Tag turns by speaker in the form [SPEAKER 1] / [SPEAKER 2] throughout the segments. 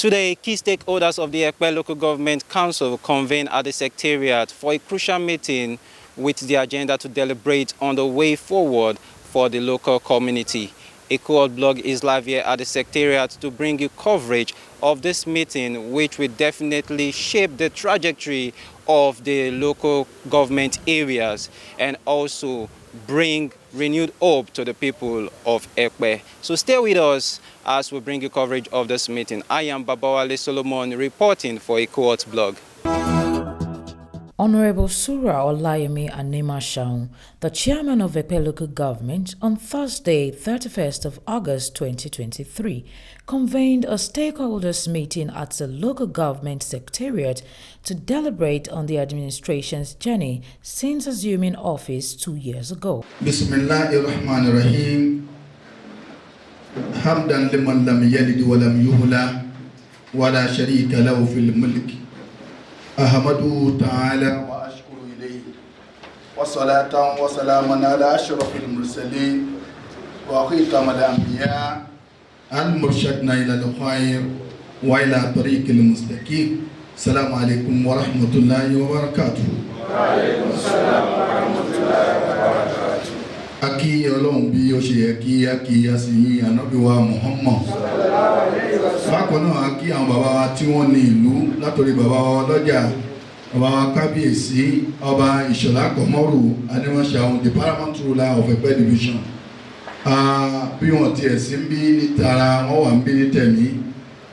[SPEAKER 1] Today, key stakeholders of the Epe Local Government Council convened at the Secretariat for a crucial meeting with the agenda to deliberate on the way forward for the local community. A co-op blog is live here at the Secretariat to bring you coverage of this meeting, which will definitely shape the trajectory of the local government areas and also bring renewed hope to the people of Epe. So stay with us as we bring you coverage of this meeting. I am Babawale Solomon reporting for a co-op blog.
[SPEAKER 2] Honorable Surah Animashaun, the chairman of Epe Local Government, on Thursday, 31st of August 2023, convened a stakeholders meeting at the Local Government Secretariat to deliberate on the administration's journey since assuming office 2 years ago.
[SPEAKER 3] Bismillahirrahmanirrahim. Hamdan liman lam yalid wa lam yuhla wa la sharika lahu fil mulk. أحمده تعالى وأشكر إليه وصلاة وسلاما على أشرف المرسلين وختام الأنبياء المرشدنا إلى الخير وإلى طريق المستقيم. السلام عليكم ورحمة الله وبركاته. وعليكم السلام ورحمة الله وبركاته. Aki Ọlọ́run bí ó ṣe yẹ kí a kí a sì yìn Ànábì wa Muhammad. Bákan náà a kí àwọn bàbá wa tí wọ́n ní ìlú látòrí bàbá wa lọ́jà, bàbá wa kábíyèsí ọba Ìṣọ̀lá Kọ̀mọ́rù Animashaun, the paramount ruler of Epe division. Bí wọ́n tiẹ̀ sí ń bí ní tara wọ́n wà ń bí ní tẹ̀mí.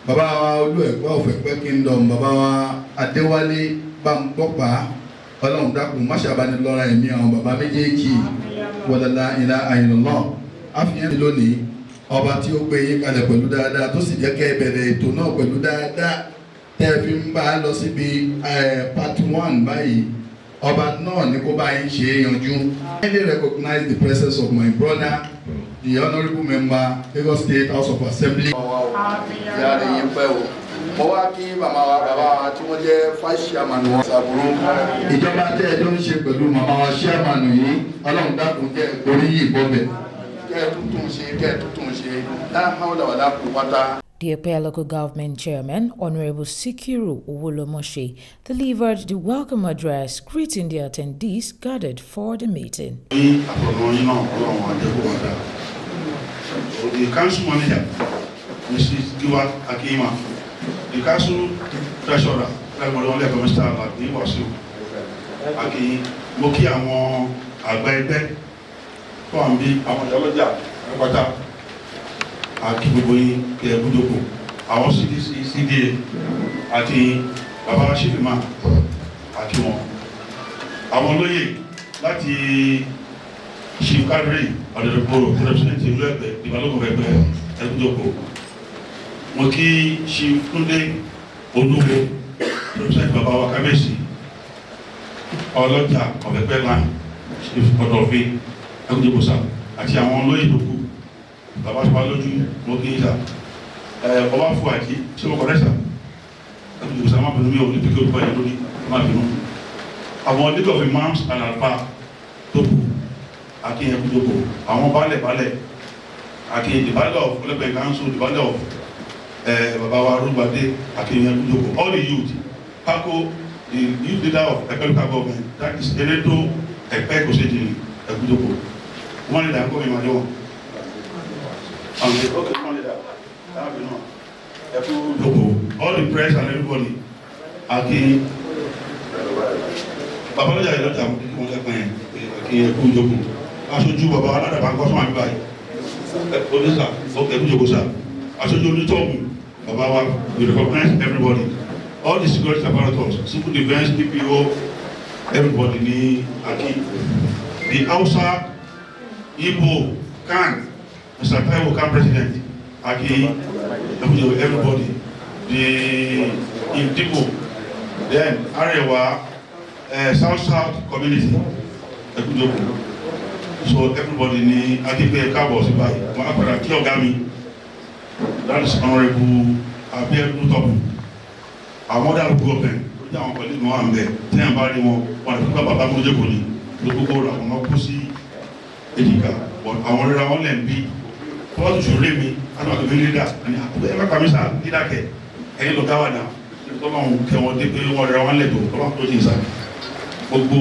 [SPEAKER 3] Bàbá wa Olú Ẹ̀gbá of Epe Kingdom, bàbá wa Adéwálé Bámgbọ́pá, Ọlọ́run dákun má ṣàbánilọ́ra ẹ̀mí àwọn bàbá méjèèjì. Wàlálà ilá àyìnlọ́ àfihàn lónìí ọba tí ó gbé yín kalẹ̀ pẹ̀lú dáadáa tó sì jẹ́ kẹ́ bẹ̀rẹ̀ ètò náà pẹ̀lú dáadáa tẹ́ fi ń bá a lọ síbi part 1 báyìí ọba náà ní kó bá yín ṣe é yanjú. I highly recognize the presence of my brother, the honourable member, Lagos State House of Assembly. Mo wá kí màmá wa bàbá wa tí wọ́n jẹ́ vice chairman wọn ṣàbúrò. Ìjọba tẹ́ ẹ tó ń ṣe pẹ̀lú màmá wa chairman yìí, Ọlọ́run dákun jẹ́ orí yìí bọ́bẹ̀. Kẹ́ ẹ tuntun ṣe, láhàúlà wà lápò pátá.
[SPEAKER 2] The Epe Local Government Chairman, Honorable Sikiru Owolomoshe, delivered the welcome address greeting the attendees gathered for the meeting.
[SPEAKER 4] The council manager, Mrs. Giwa Akima, the council treasurer, Mr. Wasu Aki, Moki àwọn àgbà ẹgbẹ́ tó ń bí àwọn ìyálọ́jà pátá àti gbogbo yín kẹ́ gbúdòkó àwọn CDA àti bàbá Ṣèfìmá àti wọn àwọn olóyè láti ṣìkárì ọ̀dẹ̀dẹ̀gbòrò represent ìlú Ẹ̀pẹ́ ìbálòpọ̀ Ẹ̀pẹ́ ẹgbúdòkó mo kí Ṣìtúndé Olúwo represent bàbá wa kábíyèsí ọlọ́jà ọ̀fẹ́pẹ́ line ọ̀dọ̀fin ẹgbúdòkó sá àti àwọn olóyè tó kù bàbá tó bá lójú mo kí ìta ọba fún àjí tí ó kọ̀rẹ́ sà ẹgbùdó sà máa bẹ̀rù mi ò ní píkẹ́ olùkọ́ yẹn lórí máa bẹ̀rù àwọn league of imams and alfa tó kù àti ẹgbùdókò àwọn balẹ̀ àti ìdìbálẹ̀ of Epe council ìdìbálẹ̀ of bàbá wa Rúgbàdé àti ẹgbùdókò all the youth Paco the youth leader of Epe Local Government, that is Ereto Epe Kosejini ẹgbùdókò wọ́n lè dà kó mi máa jọ wọn. All the press and everybody aki bàbá lọ́jà yìí lọ́jà kí wọ́n lẹ́pẹ́ yẹn kí ẹkú ìjókòó aṣojú bàbá aládàbà kọ́sọ́ àmì báyìí onísà ẹkú ìjókòó sà aṣojú onítọ̀ọ̀mù bàbá wa we recognize everybody all the security apparatus civil defence DPO everybody ní aki the Hausa Igbo Kan Mr. Taiwo Kan president aki everybody the Indigo then Arewa South community ẹkúndókò so everybody ní akíkẹ́ káàbọ̀ sí báyìí wọ́n á padà kí ọ̀gá mi that is honourable Abiodun Tobun àwọn ọ̀dà government ó jẹ́ àwọn pẹ̀lú ìmọ̀ àmbẹ̀ tí wọ́n bá rí wọn wọ́n àti fúnpá bàbá mọ́jẹ́kò ní lókòkò rà wọ́n kú sí èjìká àwọn rírà wọn lẹ̀ ń bí wọ́n tún ṣòro mi àwọn àgbẹ̀ lídà ní àkókò ẹ̀fẹ́ pàmísà lídà kẹ̀ ẹ̀yin ló gáwà náà ọlọ́run kẹwọn dé pé wọ́n rẹ̀ wọ́n lẹ́tọ̀ọ́ ọlọ́run tó ní ìsà gbogbo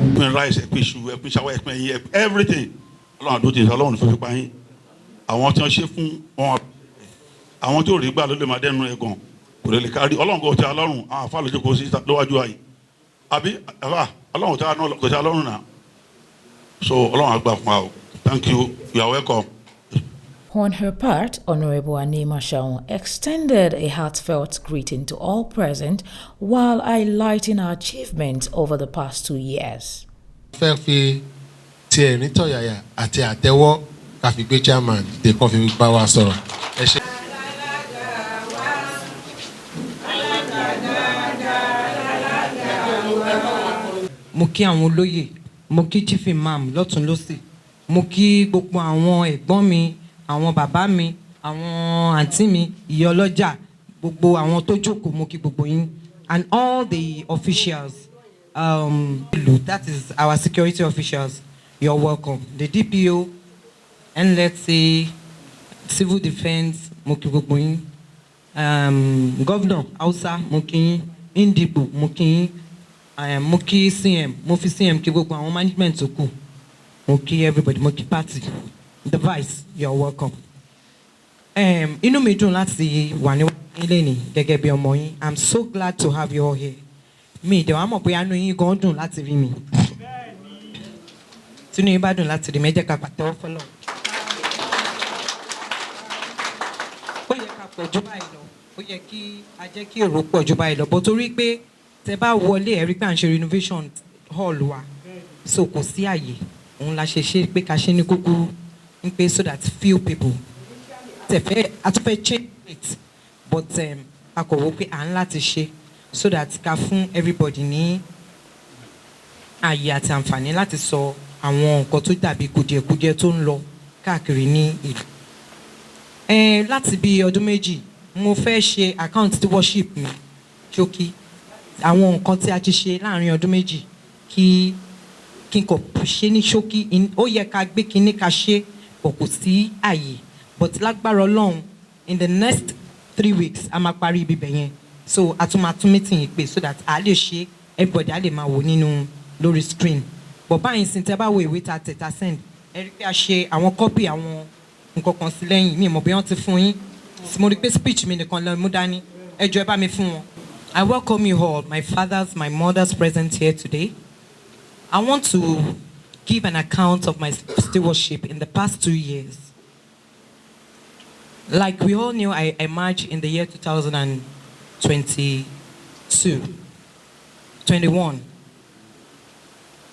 [SPEAKER 4] ẹ̀pin rice ẹ̀pin iṣu ẹ̀pin ṣàwọ̀ ẹ̀pin ẹ̀yìn everything ọlọ́run tó ní ìsà ọlọ́run tó fi pa yín àwọn tí wọ́n ṣe fún wọn àwọn tó rí gbà ló lè máa dẹ́nu ẹ̀gàn kò lè kárí ọlọ́run kò tẹ́ ọlọ́run àwọn àfa lójú kò sí lọ́wájú ayé àbí àfa ọlọ́run tẹ́ kò tẹ́ ọlọ́run náà so ọlọ́run àgbà fún wa o thank you you are welcome.
[SPEAKER 2] On her part, Honorable Animashaun extended a heartfelt greeting to all present while highlighting her achievements over the past 2 years.
[SPEAKER 5] fẹ́ fi ti ẹ̀rín tọ̀yàyà àti àtẹ́wọ́ ká fi gbé chairman dé kó fi bá wa sọ̀rọ̀. ẹ ṣé.
[SPEAKER 6] mo kí àwọn olóyè mo kí chief imam lọ́tún lọ́sì mo kí gbogbo àwọn ẹ̀gbọ́n mi àwọn bàbá mi àwọn àǹtí mi ìyá ọlọ́jà gbogbo àwọn tó jókòó mo kí gbogbo yín and all the officials that is our security officials you're welcome the DPO NLETC civil defence mo kí gbogbo yín governor Hausa mo kí yín Indibo mo kí yín mo kí CM mo fi CM kí gbogbo àwọn management tó kù mo kí everybody mo kí party the vice you're welcome. Inú mi dùn láti wà ní ilé ní gẹ́gẹ́ bí ọmọ yín I'm so glad to have you all here. Mi ìdẹ̀wà mọ̀ pé àánú yín gan dùn láti rí mi. Tínú yín bá dùn láti rí mi ẹ jẹ́ ká pàtẹ́wọ́ fọ́lọ́. Ó yẹ ká pọ̀ jù báyìí lọ ó yẹ kí a jẹ́ kí èrò pọ̀ jù báyìí lọ bó torí pé tẹ bá wọlé ẹ rí pé à ń ṣe renovation hall wa so kò sí àyè òun la ṣe pé ká ṣe ní kúkúrú ń pé so that few people tẹ̀fẹ́ àtúfẹ́ change it but a kò wò pé à ń láti ṣe so that ká fún everybody ní àyè àti àǹfààní láti sọ àwọn nǹkan tó dàbí kùdìẹ̀kudiẹ tó ń lọ káàkiri ní ìlú. Láti bí ọdún méjì mo fẹ́ ṣe account stewardship mi ṣókí àwọn nǹkan tí a ti ṣe láàrin ọdún méjì kí n kò ṣe ní ṣókí ó yẹ ká gbé kinní ká ṣe pọ̀ kò sí àyè but lágbára Ọlọ́run in the next 3 weeks a máa parí ibi bẹ̀yẹn so a tún máa tún meeting yìí pé so that a lè ṣe everybody a lè máa wò nínú lórí screen but báyìí sin tẹ́ bá wo ìwé ta tẹ̀ ta send ẹ rí pé a ṣe àwọn copy àwọn nǹkan kan sí lẹ́yìn mi mọ̀ bí wọ́n ti fún yín mo rí pé speech mi nìkan lọ mú dání ẹ jọ̀ọ́ ẹ bá mi fún wọn. I welcome you all, my fathers, my mothers present here today. I want to give an account of my stewardship in the past 2 years. Like we all knew, I emerged in the year 21.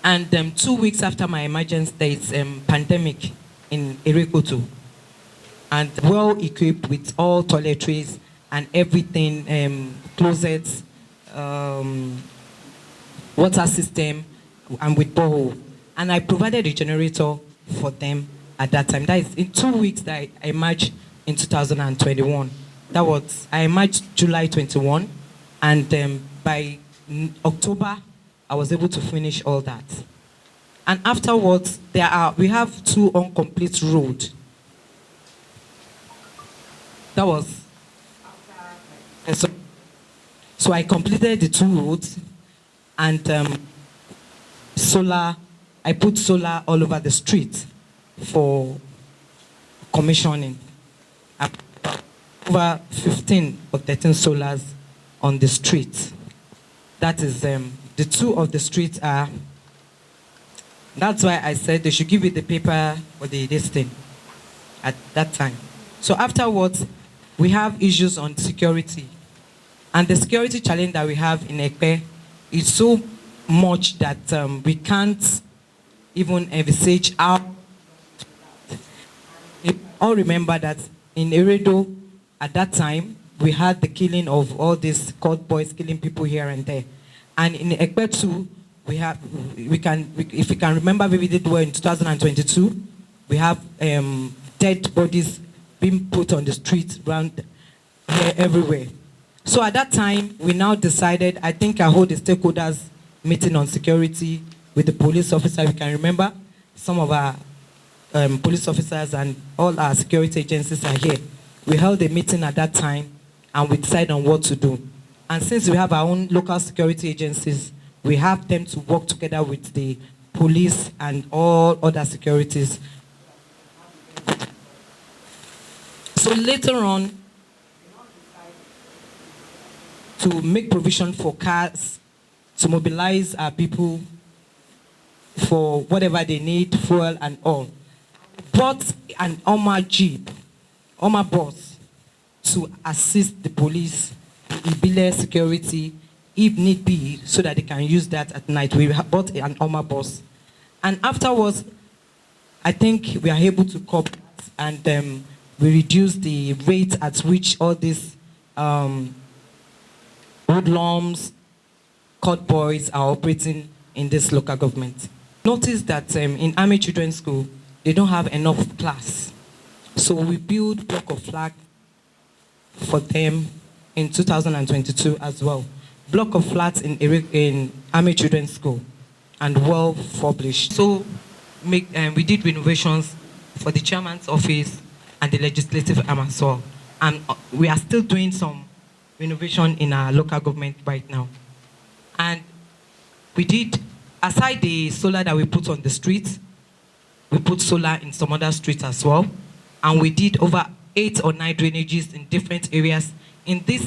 [SPEAKER 6] And 2 weeks after my emergence, there is pandemic in Erekoto. And well equipped with all toiletries and everything, closets, water system, and with borehole. And I provided a generator for them at that time. That is in 2 weeks that I emerged in 2021. That was, I emerged July 21, and by October, I was able to finish all that. And afterwards, we have 2 incomplete roads. That was, so I completed the 2 roads, and I put solar all over the street for commissioning. Over 15 or 13 solars on the street. That is, the 2 of the streets are, that's why I said they should give you the paper for this thing at that time. So afterwards, we have issues on security. And the security challenge that we have in Epe is so much that we can't even envisage how. You all remember that in Eredo, at that time, we had the killing of all these court boys killing people here and there. And in Epe too, if we can remember vividly, in 2022, we have dead bodies being put on the streets around here everywhere. So at that time, we now decided, I think I hold the stakeholders meeting on security with the police officer. We can remember some of our police officers and all our security agencies are here. We held a meeting at that time, and we decide on what to do. And since we have our own local security agencies, we have them to work together with the police and all other securities. So later on, to make provision for cars, to mobilize our people for whatever they need, fuel and all. Brought an Oma Jeep, Oma bus, to assist the police, Ibile security, if need be, so that they can use that at night. We bought an Oma bus. And afterwards, I think we are able to cope, and we reduce the rate at which all these hoodlums, court boys are operating in this local government. Notice that in Army Children's School, they don't have enough class. So we build block of flats for them in 2022 as well. Block of flats in Army Children's School, and well published. So we did renovations for the chairman's office and the legislative arm as well. And we are still doing some renovation in our local government right now. And we did, aside the solar that we put on the streets, we put solar in some other streets as well. And we did over 8 or 9 drainages in different areas. In this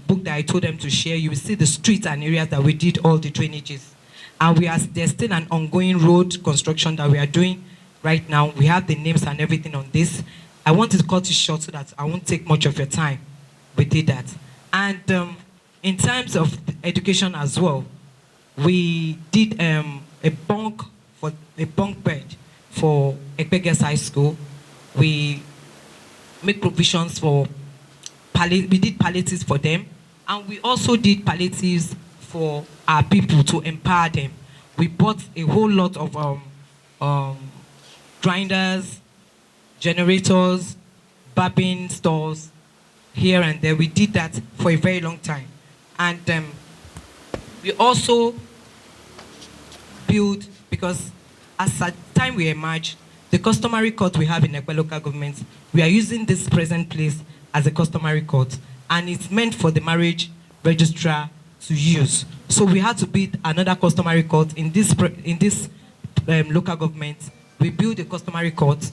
[SPEAKER 6] book that I told them to share, you will see the streets and areas that we did all the drainages. And there's still an ongoing road construction that we are doing right now. We have the names and everything on this. I wanted to cut it short so that I won't take much of your time. We did that. And in terms of education as well, we did a bunk bed for Epe High School. We make provisions for we did palliatives for them, and we also did palliatives for our people to empower them. We bought a whole lot of grinders, generators, barbing stores here and there. We did that for a very long time. And we also build, because as at the time we emerged, the customary court we have in Epe Local Government, we are using this present place as a customary court, and it's meant for the marriage registrar to use. So we had to build another customary court in this local government. We built a customary court.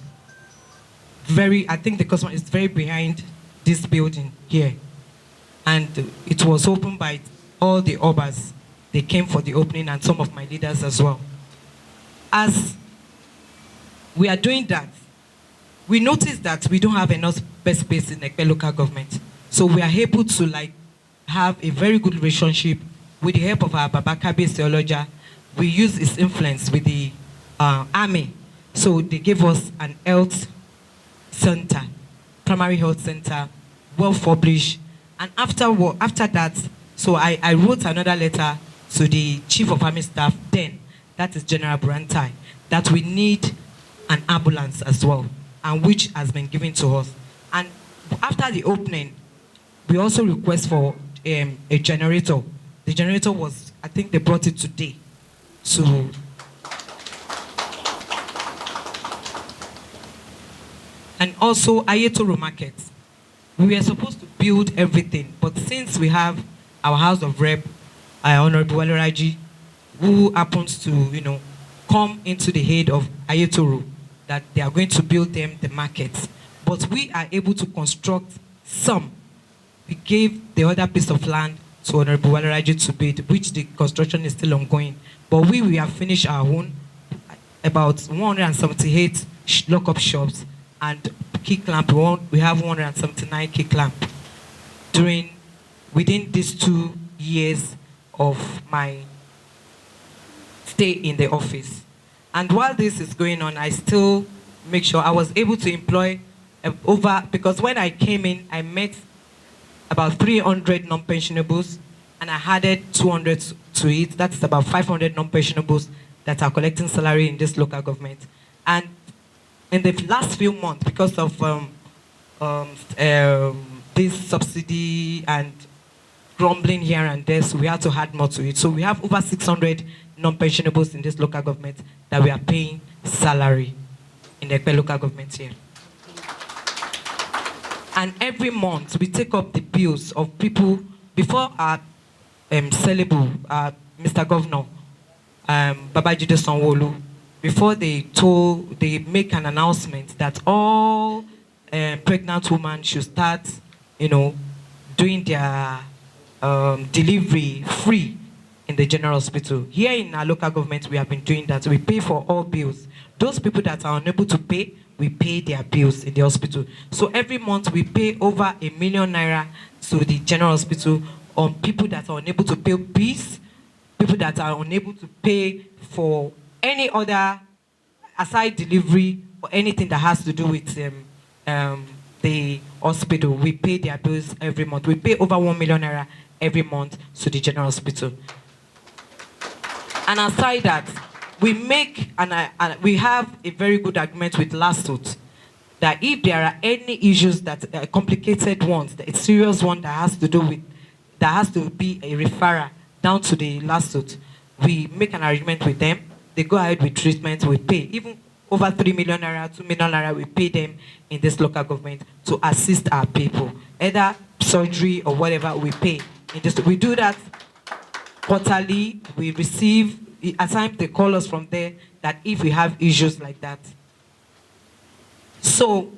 [SPEAKER 6] I think the customer is very behind this building here, and it was opened by all the obas. They came for the opening, and some of my leaders as well. As we are doing that, we noticed that we don't have enough space in Epe Local Government. So we are able to have a very good relationship with the help of our Baba Kabe theology. We use his influence with the army. So they gave us an health center, primary health center, well published. And after that, so I wrote another letter to the chief of army staff then, that is General Burantai, that we need an ambulance as well, and which has been given to us. And after the opening, we also request for a generator. The generator was, I think they brought it today. So, and also Ayetoro Market. We were supposed to build everything, but since we have our House of Rep, Honorable Waleraji, who happens to, come into the head of Ayetoro, that they are going to build them the markets. But we are able to construct some. We gave the other piece of land to Honorable Waleraji to build, which the construction is still ongoing. But we have finished our own, about 178 lock-up shops, and key clamp, we have 179 key clamp within these 2 years of my stay in the office. And while this is going on, I still make sure I was able to employ because when I came in, I met about 300 non-pensionables, and I added 200 to it. That's about 500 non-pensionables that are collecting salary in this local government. And in the last few months, because of this subsidy and grumbling here and there, so we had to add more to it. So we have over 600 non-pensionables in this local government that we are paying salary in the Epe Local Government here. And every month, we take up the bills of people before our sellable, Mr. Governor, Babajide Sanwo-Olu, before they make an announcement that all pregnant women should start, doing their delivery free in the general hospital. Here in our local government, we have been doing that. We pay for all bills. Those people that are unable to pay, we pay their bills in the hospital. So every month we pay over ₦1 million to the general hospital on people that are unable to pay bills, people that are unable to pay for any other aside delivery or anything that has to do with the hospital. We pay their bills every month. We pay over ₦1 million every month to the general hospital. And aside that, we make we have a very good agreement with LASUT that if there are any issues that are complicated ones, a serious one that has to be a referral down to the LASUT, we make an arrangement with them. They go ahead with treatment. We pay even over ₦3 million, ₦2 million. We pay them in this local government to assist our people, either surgery or whatever. We pay. We do that quarterly. We receive. At times they call us from there that if we have issues like that. So,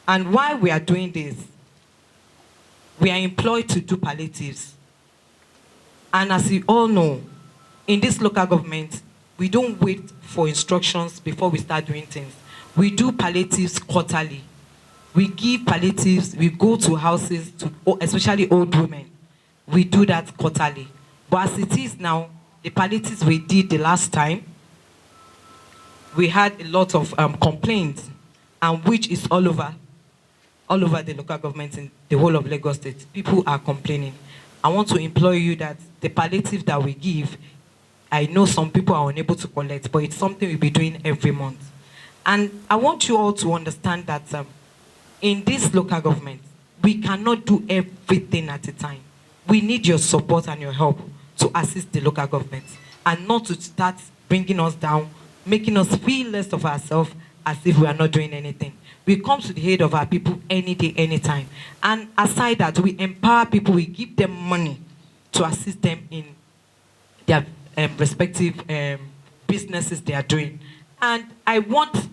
[SPEAKER 6] and while we are doing this, we are employed to do palliatives. And as you all know, in this local government, we don't wait for instructions before we start doing things. We do palliatives quarterly. We give palliatives, we go to houses, especially old women. We do that quarterly. But as it is now, the palliatives we did the last time, we had a lot of complaints, and which is all over the local government in the whole of Lagos State. People are complaining. I want to implore you that the palliative that we give, I know some people are unable to collect, but it's something we'll be doing every month. And I want you all to understand that in this local government, we cannot do everything at a time. We need your support and your help to assist the local government, and not to start bringing us down, making us feel less of ourselves as if we are not doing anything. We come to the aid of our people any day, anytime. And aside that, we empower people, we give them money to assist them in their respective businesses they are doing. And I want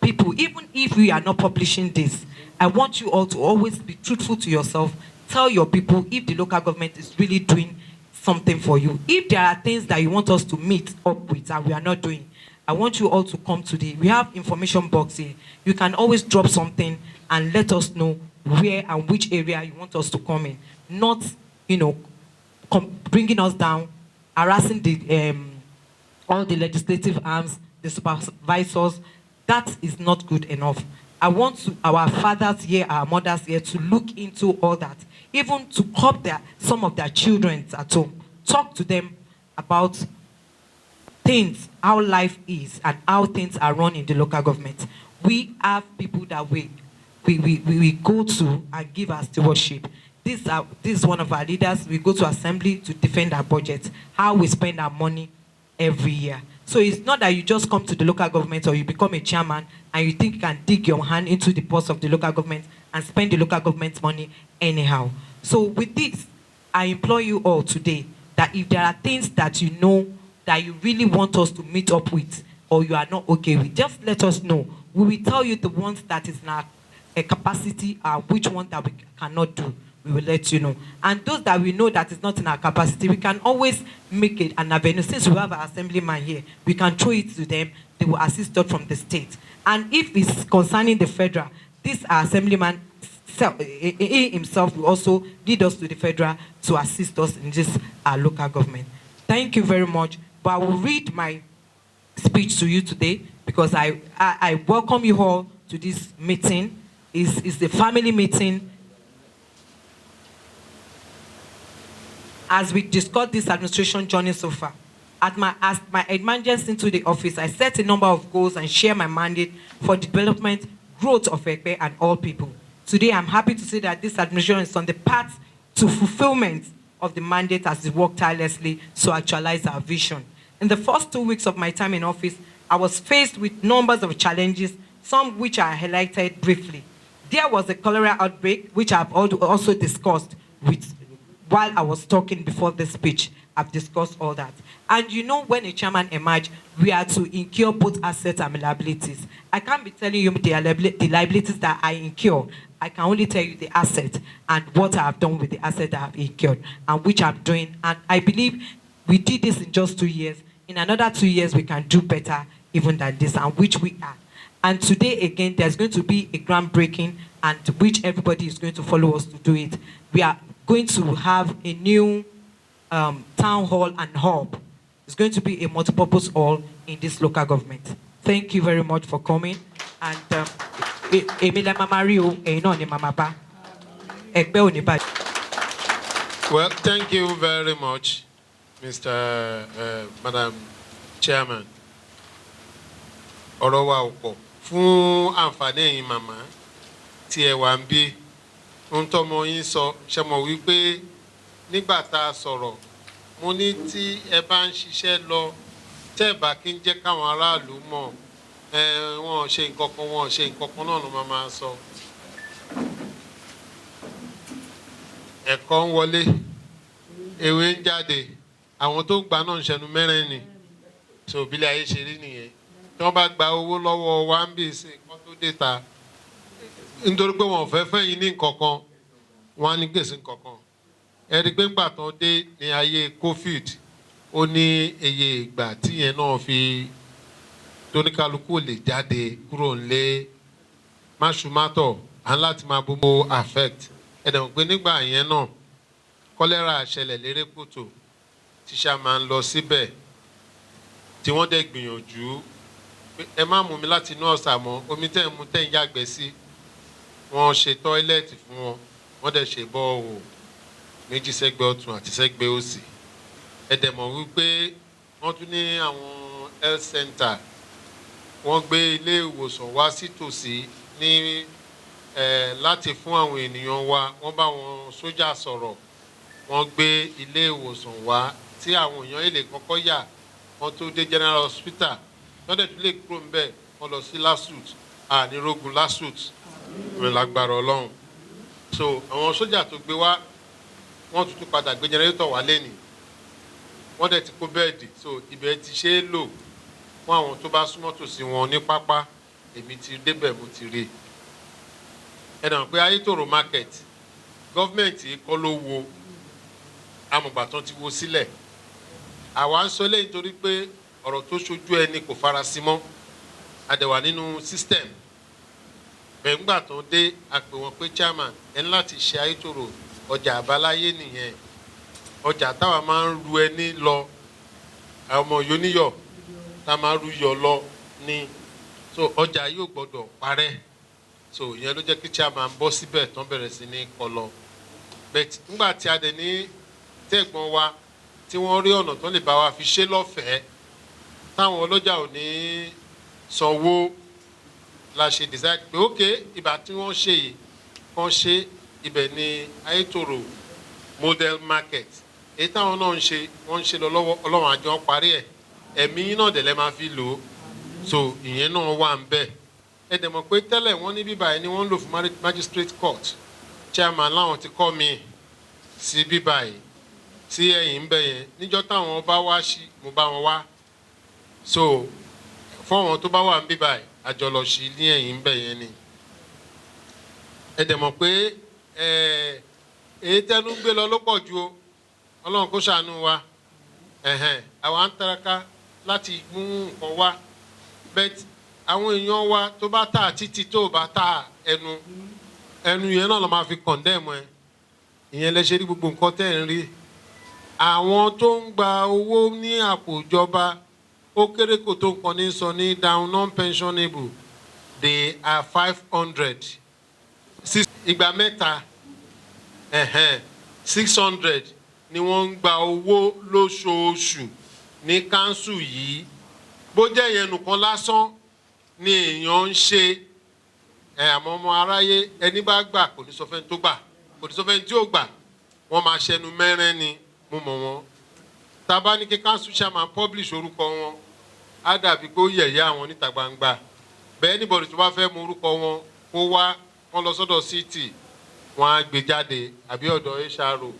[SPEAKER 6] people, even if we are not publishing this, I want you all to always be truthful to yourself. Tell your people if the local government is really doing something for you. If there are things that you want us to meet up with and we are not doing, I want you all to come today. We have information box here. You can always drop something and let us know where and which area you want us to come in. Not, bringing us down, harassing all the legislative arms, the supervisors. That is not good enough. I want our fathers here, our mothers here, to look into all that. Even to help some of their children at home. Talk to them about things, how life is, and how things are run in the local government. We have people that we go to and give our stewardship. This is one of our leaders. We go to assembly to defend our budget, how we spend our money every year. So it's not that you just come to the local government or you become a chairman and you think you can dig your hand into the purse of the local government and spend the local government's money anyhow. So with this, I implore you all today that if there are things that you know that you really want us to meet up with or you are not okay with, just let us know. We will tell you the ones that is in our capacity and which one that we cannot do. We will let you know. And those that we know that is not in our capacity, we can always make it an avenue. Since we have our assemblyman here, we can throw it to them. They will assist us from the state. And if it's concerning the federal, this assemblyman he himself will also lead us to the federal to assist us in this local government. Thank you very much. But I will read my speech to you today because I welcome you all to this meeting. It's a family meeting. As we discuss this administration journey so far, as my emergence into the office, I set a number of goals and share my mandate for development, growth of Epe and all people. Today, I'm happy to say that this administration is on the path to fulfillment of the mandate as we work tirelessly to actualize our vision. In the first 2 weeks of my time in office, I was faced with numbers of challenges, some which I highlighted briefly. There was a cholera outbreak, which I've also discussed while I was talking before this speech. I've discussed all that. And you know, when a chairman emerges, we are to incur both assets and liabilities. I can't be telling you the liabilities that I incur. I can only tell you the asset and what I have done with the asset that I have incurred and which I'm doing. And I believe we did this in just 2 years. In another 2 years, we can do better even than this, and which we are. And today, again, there's going to be a groundbreaking, and which everybody is going to follow us to do it. We are going to have a new town hall and hub. It's going to be a multipurpose hall in this local government. Thank you very much for coming. And
[SPEAKER 5] well, thank you very much, Madam Chairman. Ọ̀rọ̀ wa ò pọ̀ fún àǹfààní ẹ̀yin màmá tí ẹ wà ń bí. Ohun tọ́mọ yín sọ ṣe mọ̀ wípé nígbà tá a sọ̀rọ̀ mo ní tí ẹ bá ń ṣiṣẹ́ lọ tẹ́ ẹ bá kí ń jẹ́ káwọn aráàlú mọ̀ wọn ò ṣe nǹkan kan wọn ò ṣe nǹkan kan náà ló máa sọ. Ẹ̀kọ́ ń wọlé ewé ń jáde àwọn tó gbà náà ń ṣẹnu mẹ́rin ni so bílẹ̀ ayé ṣe rí nìyẹn. Tí wọ́n bá gba owó lọ́wọ́ wa ń bì sí nǹkan tó dé ta nítorí pé wọn ò fẹ́ fẹ́ yín ní nǹkan kan wọn á ní gbèsè nǹkan kan. Ẹ rí i pé ńgbà tán dé ní ayé COVID ó ní iye ìgbà tíyẹn náà fi tóníkálukú lè jáde kúrò nílé máṣúmátọ̀ à ń láti máa bóbó affect. Ẹ dẹ̀ mọ̀ pé nígbà yẹn náà kọ́lẹ́rà ṣẹlẹ̀ lérèkòtò tíṣà máa ń lọ síbẹ̀ tí wọ́n dẹ̀ gbìyànjú ẹ má mú mi láti inú ọ̀sà mọ́ omi tẹ́ ń mu tẹ́ ń yàgbẹ́ sí wọ́n ṣe tọ́ílẹ̀tì fún wọn wọ́n dẹ̀ ṣe bọ́ọ̀wò méjì sẹ́gbẹ́ ọ̀tún àti sẹ́gbẹ́ òsì. Ẹ dẹ̀ mọ̀ wípé wọ́n tún ní àwọn health center wọ́n gbé ilé ìwòsàn wá sí tòsí ní láti fún àwọn ènìyàn wa wọ́n bá wọn sójà sọ̀rọ̀ wọ́n gbé ilé ìwòsàn wá tí àwọn èèyàn èlé kọ́kọ́ yà wọ́n tó dé general hospital wọ́n dẹ̀ tún lè kúrò ń bẹ̀ wọ́n lọ sí lasut ànírógun lasut ìwé lágbára Ọlọ́run. So àwọn sójà tó gbé wá wọ́n tuntun padà gbé generator wá lẹ́nìí wọ́n dẹ̀ ti kó bẹ́ẹ̀dì so ibẹ̀ ti ṣe é lò fún àwọn tó bá súnmọ́ tòsí wọn ní pápá èmi ti débẹ̀ mo ti rí. Ẹ dàn pé Ayétòrò market gọ́fìmẹ̀ntì kọ́ ló wo amọ̀gbà tán ti wo sílẹ̀. Àwa ń sọ lẹ́yìn torí pé ọ̀rọ̀ tó ṣojú ẹni kò farasin mọ́ àdẹ̀wà nínú system. Bẹ́ẹ̀ ńgbà tán dé a pè wọ́n pé chairman ẹni láti ṣe Ayétòrò ọjà àbáláyé nìyẹn ọjà táwa máa ń ru ẹni lọ ọmọ yóníyọ̀ tá máa ń ru yọ̀ lọ ní so ọjà yóò gbọ́dọ̀ parẹ́ so ìyẹn ló jẹ́ kí chairman bọ́ síbẹ̀ tán bẹ̀rẹ̀ sí ní kọlọ. Bẹ́ẹ̀ ńgbà tí a dẹ̀ ní tẹ̀gbọ́n wa tí wọ́n rí ọ̀nà tán lè bá wa fi ṣe lọ́fẹ̀ẹ́ táwọn ọlọ́jà ò ní sanwó la ṣe decide pé ok ìgbà tí wọ́n ṣe yìí kàn ṣe ibẹ̀ ní Ayétòrò model market èyí táwọn náà ń ṣe wọ́n ń ṣe lọ lọ́wọ́ Ọlọ́run àjọ parí ẹ̀ ẹ̀mí náà dẹ̀ lẹ́ máa fi lò ó so ìyẹn náà wà ń bẹ̀. Ẹ dẹ̀ mọ̀ pé tẹ́lẹ̀ wọ́n ní bíbá yẹn ni wọ́n ń lò fún magistrate court chairman láwọn ti kọ́ mi sí bíbá yìí sí ẹ̀yìn ń bẹ̀ yẹn níjọ́ táwọn bá wá sí mo bá wọn wá so fún àwọn tó bá wà ń bíbá yìí àjọlọ sí ní ẹ̀yìn ń bẹ̀ yẹn ni. Ẹ dẹ̀ mọ̀ pé èyí tẹ́nu gbé lọ ló pọ̀ ju o Ọlọ́run kó ṣàánú wa àwa ń taraka láti mú nǹkan wá bẹ́ẹ̀ àwọn èèyàn wa tó bá tà títí tó bá tà ẹnu yẹn náà ló máa fi condemn ẹ ìyẹn lẹ ṣe rí gbogbo nǹkan tẹ́ ń rí. Àwọn tó ń gba owó ní àpò ìjọba ó kéré kò tó nǹkan ní sọ ní down non-pensionable they are 500 ìgbà mẹ́ta 600 ni wọ́n ń gba owó lóṣooṣù ní kánsù yìí bó jẹ́ yẹn nìkan lásán ni èèyàn ń ṣe àmọ́ ọmọ aráyé ẹni bá gbà kò ní sọ fẹ́ni tó gbà kò ní sọ fẹ́ni tí ò gbà wọ́n máa ṣẹnu mẹ́rin ni mo mọ̀ wọ́n. Tá bá ní kí kánsù chairman publish orúkọ wọn á dàbí pé ó yẹ̀yẹ́ àwọn níta gbangba bẹ́ẹ̀ anybody tó bá fẹ́ mọ orúkọ wọn kó wá wọ́n lọ sọ́dọ̀ city wọ́n á gbé jáde àbí ọ̀dọ̀ HRO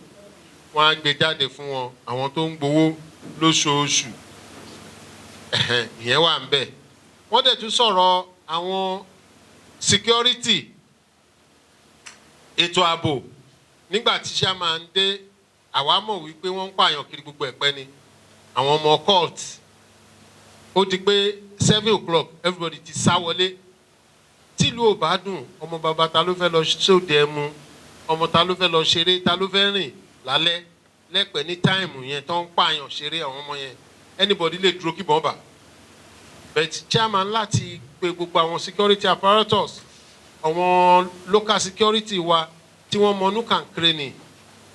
[SPEAKER 5] wọ́n á gbé jáde fún wọn àwọn tó ń gbowó lóṣooṣù ìyẹn wà ń bẹ̀. Wọ́n dẹ̀ tún sọ̀rọ̀ àwọn security ètò ààbò nígbà tí iṣẹ́ máa ń dé àwa mọ̀ wípé wọ́n ń pààyàn kiri gbogbo ẹ̀pẹ́ ni àwọn ọmọ cult ó di pé 7 o'clock everybody ti sá wọlé tílùú ò bá dùn ọmọ bàbá ta ló fẹ́ lọ sóde ẹmu ọmọ ta ló fẹ́ lọ ṣeré ta ló fẹ́ rìn lálẹ́ lẹ́pẹ́ ní táìmù yẹn tó ń pààyàn ṣeré àwọn ọmọ yẹn anybody lè dúró kí bọ́n bà but chairman láti pe gbogbo àwọn security apparatus àwọn local security wa tí wọ́n mọ nook and cranny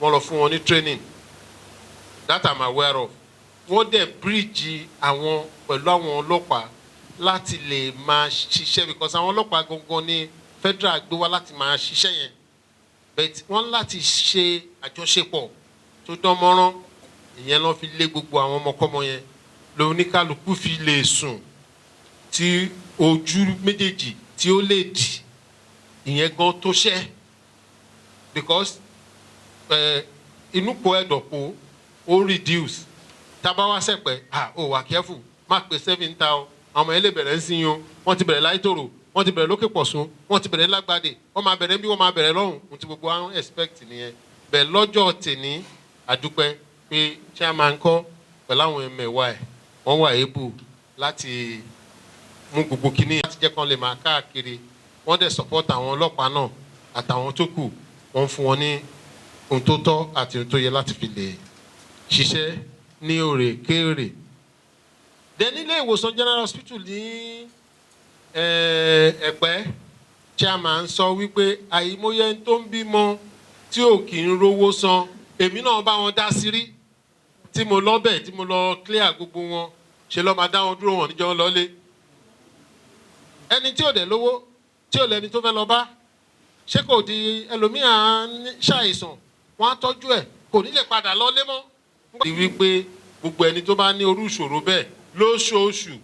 [SPEAKER 5] wọ́n lọ fún wọn ní training that I'm aware of wọ́n dẹ̀ bíríìjì àwọn pẹ̀lú àwọn ọlọ́pàá láti lè máa ṣiṣẹ́ because àwọn ọlọ́pàá gangan ní federal gbé wá láti máa ṣiṣẹ́ yẹn but wọ́n láti ṣe àjọṣepọ̀ tó dán mọ́rán ìyẹn lọ́ fi lé gbogbo àwọn ọmọkọ́mọ yẹn lóníkálukú fi lè sùn tí ojú méjèèjì tí ó lè dì ìyẹn gan tó ṣẹ́ because inú po ẹ̀dọ̀pọ̀ ó reduce tábà wá sẹ̀pẹ̀ ó wà careful má pé 7 ta o àwọn ọmọ yẹn lè bẹ̀rẹ̀ sí yan wọ́n ti bẹ̀rẹ̀ láìtòrò wọ́n ti bẹ̀rẹ̀ lókè pọ̀sùn wọ́n ti bẹ̀rẹ̀ lágbàdé wọ́n máa bẹ̀rẹ̀ bí wọ́n máa bẹ̀rẹ̀ lọ́hùn ohun tí gbogbo àwọn expect nìyẹn bẹ̀ lọ́jọ́ tèní àdúpẹ́ pé chairman kọ́ pẹ̀lú àwọn ẹ̀mẹ̀wá ẹ̀ wọ́n wà able láti mú gbogbo kìíní láti jẹ́ kán lè máa káàkiri wọ́n dẹ̀ support àwọn ọlọ́pàá náà àtàwọn tó kù wọ́n fún wọn ní ohun tó tọ́ àti ohun tó yẹ láti fi lè ṣiṣẹ́ ní òrèkéèrè. Then nílé ìwòsàn general hospital ní Ẹ̀pẹ́ chairman sọ wípé àìmọye tó ń bímọ tí ò kì í rówó san èmi náà bá wọn dá sí rí tí mo lọ bẹ̀ tí mo lọ clear gbogbo wọn ṣe lọ́ máa dá wọn dúró wọn níjọ́ lọ́lé ẹni tí ò dẹ̀ lówó tí ò lẹ́ni tó fẹ́ lọ bá ṣé kò di ẹlòmíà ṣàìsàn wọn á tọ́jú ẹ̀ kò ní lè padà lọ́lé mọ́. di wípé gbogbo ẹni tó bá ní orú ìṣòro bẹ́ẹ̀ lóṣooṣù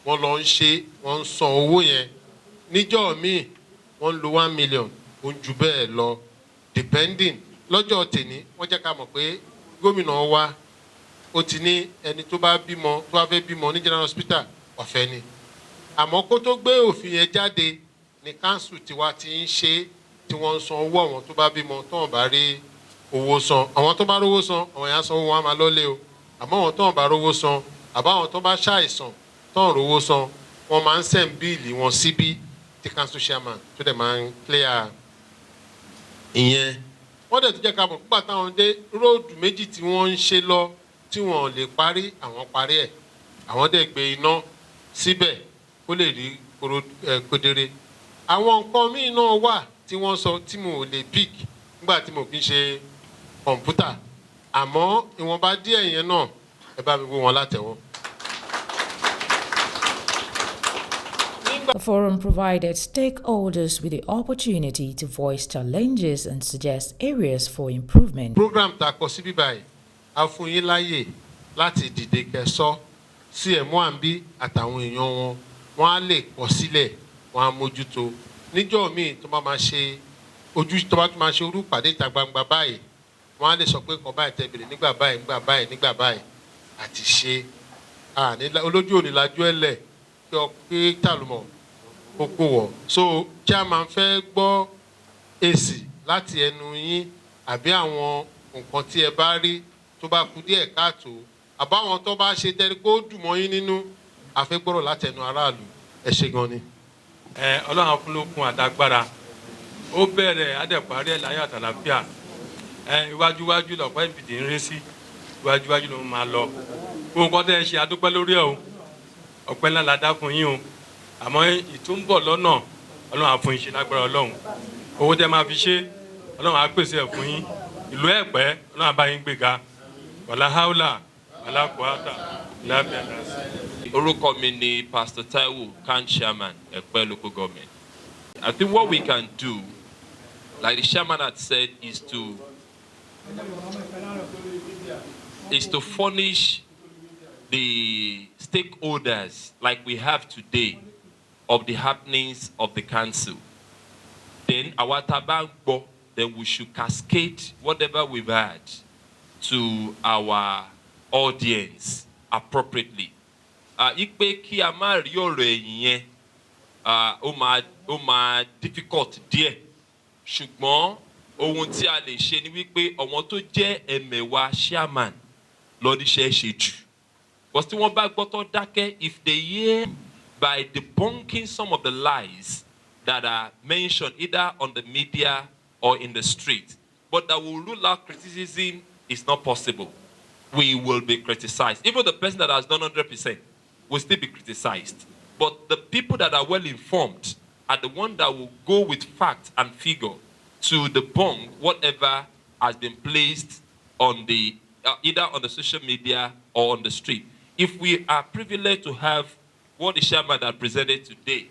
[SPEAKER 5] wọ́n lọ ń ṣe wọ́n ń san owó yẹn níjọ́ míì wọ́n ń lo 1 million ó ń ju bẹ́ẹ̀ lọ depending lọ́jọ́ tèní wọ́n jẹ́ ká mọ̀ pé gómìnà wa ó ti ní ẹni tó bá bímọ tó bá fẹ́ bímọ ní general hospital ọ̀fẹ́ ni àmọ́ kó tó gbé òfin yẹn jáde ní council tiwa ti ń ṣe tí wọ́n ń san owó àwọn tó bá bímọ tó wọ́n bá rí owó san àwọn tó bá rówó san àwọn yẹn á san owó wọn á máa lọ́lé o àmọ́ àwọn tó wọ́n bá rówó san àbáwọn tó bá ṣàìsàn tó wọ́n rówó san wọ́n máa ń send bíìlì wọn síbí tí council chairman tó dẹ̀ máa ń clear ìyẹn wọ́n dẹ̀ ti jẹ́ ká mọ̀ nígbà táwọn dé róòdù méjì tí wọ́n ń ṣe lọ tí wọ́n lè parí àwọn parí ẹ̀ àwọn dẹ̀ gbé iná síbẹ̀ kó lè rí kedere àwọn nǹkan míì náà wà tí wọ́n sọ tí mo lè pick nígbà tí mo kì í ṣe kọ̀ǹpútà àmọ́ ìwọ̀nba díẹ̀ yẹn náà ẹ bá mi wò wọ́n látẹ̀wọ́.
[SPEAKER 2] The forum provided stakeholders with the opportunity to voice challenges and suggest areas for improvement.
[SPEAKER 5] Program ta kọ sí bíbáyìí a fún yín láyè láti dìde kẹsọ́ sí ẹ̀mú àǹbí àtàwọn èèyàn wọn wọ́n á lè kọ sílẹ̀ wọ́n á mójútó níjọ́ míì tó bá máa ṣe orú pàdé ìta gbangba báyìí wọ́n á lè sọ pé kàn báyìí tẹ̀bìrì nígbà báyìí àti ṣe olójú òní lajú ẹ̀lẹ̀ kí ọ pé tàlùmọ̀ kókó wọ̀ so chairman fẹ́ gbọ́ èsì láti ẹnu yín àbí àwọn nǹkan tí ẹ bá rí tó bá kù díẹ̀ káàtó àbáwọn tó bá ṣe tẹ́lẹ̀ kó dùn mọ́ yín nínú àfẹ́gbọ́rọ̀ láti ẹnu aráàlú ẹ ṣé gan ni.
[SPEAKER 7] ọlọ́run fúnlókun àdágbára ó bẹ̀rẹ̀ adẹ̀parí ẹ̀ láyé àtàlàfíà iwájúwájú lọ́pọ̀ ìbìdí ń rí sí iwájúwájú ló máa lọ gbogbo nǹkan tẹ́ ẹ ṣe adúpẹ́ lórí ẹ̀ o ọpẹ́ ńlá la dá fún yín o àmọ́ ìtúnbọ̀ lọ́nà ọlọ́run á fún yín ṣe lágbára ọlọ́run owó tẹ́ máa fi ṣe ọlọ́run á pèsè ẹ̀ fún yín ìlú Ẹ̀pẹ́ ọlọ́run á bá yín gbéga wàlá haúlà wàlá kùátà lábẹ́ àdásí.
[SPEAKER 8] Orúkọ mi ni Pastor Taiwo, Can Chairman, Epe Local Government. I think what we can do, like the chairman had said, is to furnish the stakeholders like we have today of the happenings of the council. then our tabango, then we should cascade whatever we've had to our audience appropriately. Ipe ki a máa rí ọ̀rọ̀ ẹ̀yìn yẹn, ó máa difficult díẹ̀. Ṣùgbọ́n ohun tí a lè ṣe ni wípé àwọn tó jẹ́ ẹ̀mẹ̀wà chairman lọ́díṣẹ́ ṣe jù. But tí wọ́n bá gbọ́ tó dákẹ́, if they hear by debunking some of the lies that are mentioned either on the media or in the street, but that will rule out criticism is not possible. We will be criticized. Even the person that has done 100% will still be criticized. But the people that are well informed are the ones that will go with fact and figure to debunk whatever has been placed on the either on the social media or on the street. If we are privileged to have what the chairman had presented today,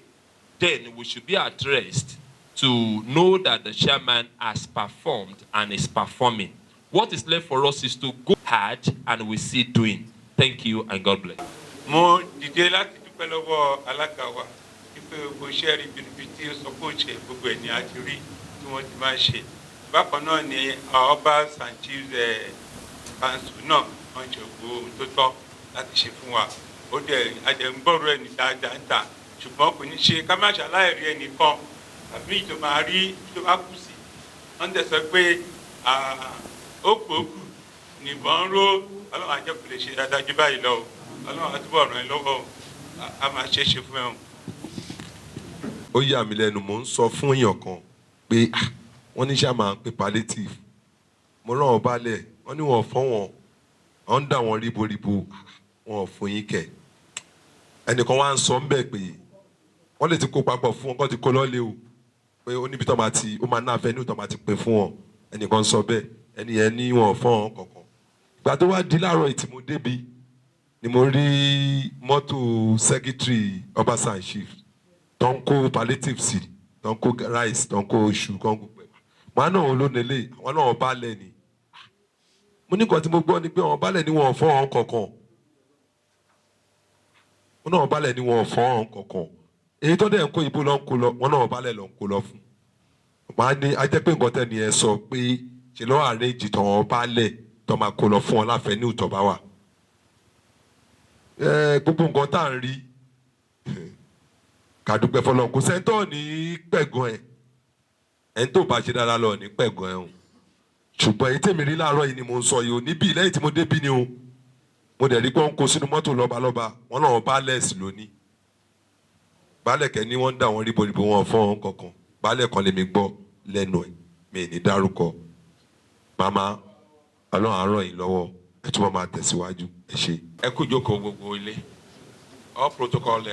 [SPEAKER 8] then we should be addressed to know that the chairman has performed and is performing. What is left for us is to go hard and we see doing. Thank you and God bless.
[SPEAKER 9] Mo dìde láti dúpẹ́ lọ́wọ́ alága wa wípé gbogbo iṣẹ́ ribiribi tí ó sọ pé ó ṣe gbogbo ẹ̀ ní a ti rí tí wọ́n ti máa ṣe. Bákan náà ni ọba St. Chief's Council náà wọ́n ṣe gbogbo tó tọ́ láti ṣe fún wa. Ó dẹ̀ àjẹ̀ǹgbọ́rọ̀ ẹni dáadáa ń tà ṣùgbọ́n kò ní ṣe ká má ṣàláìrí ẹnìkan àbí ìjọba rí ìjọba kù sí. Wọ́n dẹ̀ sọ pé ó kù nìbọn ró Ọlọ́run àjẹkù lè ṣe dáadáa jù báyìí lọ. Ọlọ́run àtúbọ̀ ràn ẹ́ lọ́wọ́ a máa ṣe é ṣe fún ẹ o.
[SPEAKER 10] Ó yà mí lẹ́nu, mò ń sọ fún èèyàn kan pé wọ́n ní ṣá máa ń pè palliative. Mo rán wọn balẹ̀, wọ́n ní wọn fọ́ wọn, wọ́n ń dà wọ́n ríboríbo, wọn ò fún yín kẹ̀. Ẹnìkan wá ń sọ ń bẹ̀ pé wọ́n lè ti kó papọ̀ fún wọn kó ti kó lọ́lé o, pé ó níbi tó máa ti ó máa ná avenue tó máa ti pè fún wọn. Ẹnìkan sọ bẹ́ẹ̀, ẹni yẹn ní wọn ò fọ́ wọn kankan. Ìgbà tó wá di láàárọ̀ ìtì mo débi ni mo rí mọ́tò secretary ọba St. Chief's tó ń kó palliative sí, tó ń kó rice, tó ń kó iṣu, tó ń kó pẹ̀lú. Màá náà wọn ló nílé, àwọn náà wọn balẹ̀ ni. Mo ní nǹkan tí mo gbọ́ ni pé wọn balẹ̀ ni wọn ò fọ́ wọn kankan. Wọn náà balẹ̀ ni wọn ò fọ́ wọn kankan. Èyí tó dẹ̀ ń kó ìbò lọ ń kó lọ, wọn náà balẹ̀ lọ ń kó lọ fún. Màá ní ajẹ́ pé nǹkan tẹ́ni ẹ sọ pé ṣe lọ́wọ́ arrange tó wọn balẹ̀ tó máa kó lọ fún wọn láfẹ̀ẹ́ ní ìtọ́ba wa. Gbogbo nǹkan tá à ń rí kàdúpẹ́ fọlọ́ kò sẹ́ńtọ́ ní pẹ̀gàn ẹ̀ ẹni tó bá ṣe dára lọ ní pẹ̀gàn ẹ̀ o. Ṣùgbọ́n èyí tèmi rí láàárọ̀ yìí ni mo ń sọ yìí o, níbí lẹ́yìn tí mo débí ni o, mo dẹ̀ rí pé wọ́n kó sínú mọ́tò lọ́balọ́ba, wọ́n náà baálẹ̀ sí lónìí. Baálẹ̀ kẹ́ ni wọ́n ń dà wọ́n ríboríbo wọn fọ́ wọn kankan. Baálẹ̀ kan lèmi gbọ́ lẹ́nu ẹ̀, mi ní dárúkọ. Màmá Ọlọ́run á ràn yín lọ́wọ́, ẹ túbọ̀ máa tẹ̀síwájú, ẹ ṣé.
[SPEAKER 11] Ẹ kú ìjókòó gbogbo ilé. All protocol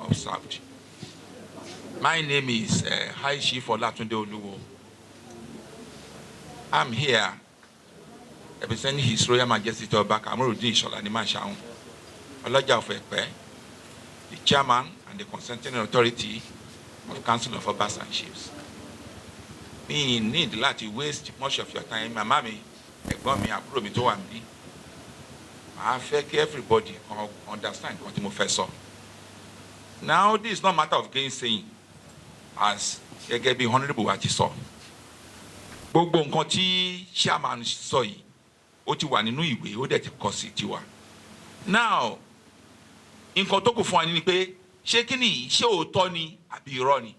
[SPEAKER 11] observed. My name is High Chief Olatunde Oluwo. I'm here representing His Royal Majesty Ọba Kamorudeen Surah Animashaun, Ọlọ́jà of Epe, the chairman and the consenting authority of Council of Obas and Chiefs. Me need láti waste much of your time. Màmá mi, ẹ̀gbọ́n mi, àbúrò mi tó wà níbí. I fẹ́ kí everybody understand what mo fẹ́ sọ. Now this is not a matter of gainsaying, as gẹ́gẹ́ bí honourable wa ti sọ. Gbogbo nǹkan tí chairman sọ yìí, ó ti wà nínú ìwé, ó dẹ̀ ti kọ sí tiwa. Now, nǹkan tó kù fún wa ni pé ṣé kí ni ṣé òótọ́ ni àbí irọ́ ni?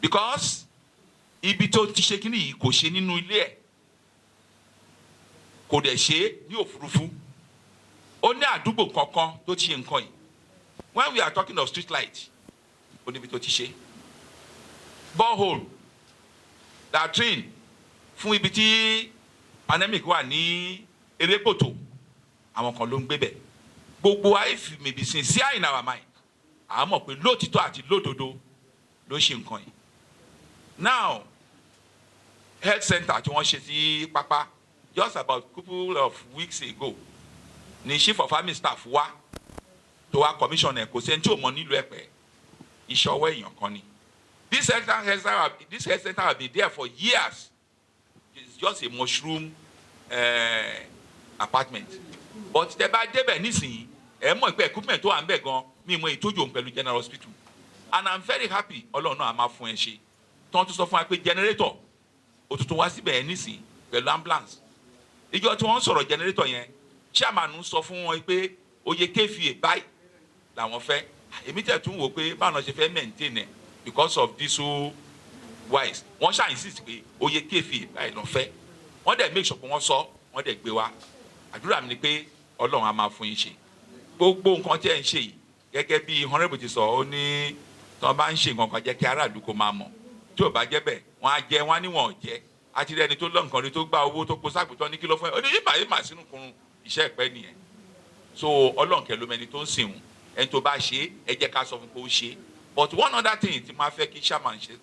[SPEAKER 11] Because ibi tó ti ṣe kí ni yìí kò ṣe nínú ilé ẹ̀, kò dẹ̀ ṣe ní òfurufú. Ó ní àdúgbò kankan tó ti ṣe nǹkan yìí. When we are talking of street light, ó níbi tó ti ṣe. Borehole, latrine, fún ibi tí pandemic wà ní Erékòtò, àwọn kan ló ń gbé bẹ̀. Gbogbo if may be sincere in our mind, a mọ̀ pé lóòtítọ́ àti lódodo ló ṣe nǹkan yìí. Now, health center tí wọ́n ṣe sí pápá, just about a couple of weeks ago, ni chief of army staff wá tó wá commission ẹ̀ kò sí ẹni tí ò mọ̀ nílùú Ẹ̀pẹ́, ìṣọwọ́ èèyàn kan ni. This health center have been there for years. It's just a mushroom apartment. But tẹ́ bá débẹ̀ nísìnyí, ẹ mọ̀ pé equipment tó wà ń bẹ̀ gan, mi mọ̀ ìtọ́jú òun pẹ̀lú general hospital. And I'm very happy, Ọlọ́run náà a máa fún ẹ ṣe. tán tún sọ fún wa pé generator ó tuntun wá síbẹ̀ ẹ̀ nísìn pẹ̀lú ambulance ìjọ tí wọ́n ń sọ̀rọ̀ generator yẹn chairman sọ fún wọn pé oye KVA báyìí làwọn fẹ́ èmi tẹ̀ tún wò pé báwọn ṣe fẹ́ maintain ẹ̀ because of diesel wise wọ́n ṣáà insist pé oye KVA báyìí lọ́ fẹ́ wọ́n dẹ̀ make sure pé wọ́n sọ wọ́n dẹ̀ gbé wa àdúrà mi ni pé Ọlọ́run á máa fún yín ṣe gbogbo nǹkan tí ẹ̀ ń ṣe yìí gẹ́gẹ́ bí honourable ti sọ ó ní tí wọ́n bá ń ṣe nǹkan kan jẹ́ kí aráàlú kó máa mọ̀ tí ò bá jẹ́ bẹ́ẹ̀ wọ́n á jẹ wọ́n á níwọ̀n jẹ́ àti rẹ́ni tó lọ nǹkan rí tó gba owó tó kó sáàpùtọ́ ní kí ló fún ẹ ó ní yíma sínú kun iṣẹ́ ìpẹ́ nìyẹn so Ọlọ́run kẹ́ ló mẹni tó ń sìn wọn ẹni tó bá ṣe ẹ jẹ́ ká sọ fún pé ó ṣe but one other thing tí máa fẹ́ kí chairman ṣe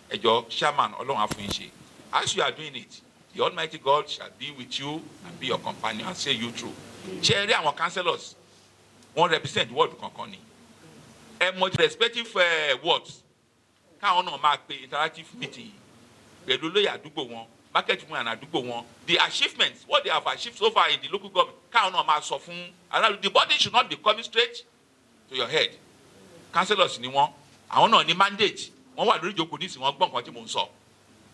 [SPEAKER 11] ẹjọ́ chairman Ọlọ́run á fún yín ṣe as you are doing it the Almighty God shall be with you and be your companion and see you through ṣe ẹ rí àwọn councillors wọ́n represent ward kankan ni ẹ mọ the respective wards káwọn náà máa pe interactive meeting pẹ̀lú lóye àdúgbò wọn market women àdúgbò wọn the achievements what they have achieved so far in the local government káwọn náà máa sọ fún aráàlú the body should not be coming straight to your head councillors ni wọn àwọn náà ní mandate wọn wà lórí ìjókòó nísìnyí wọn gbọ́ nǹkan tí mò ń sọ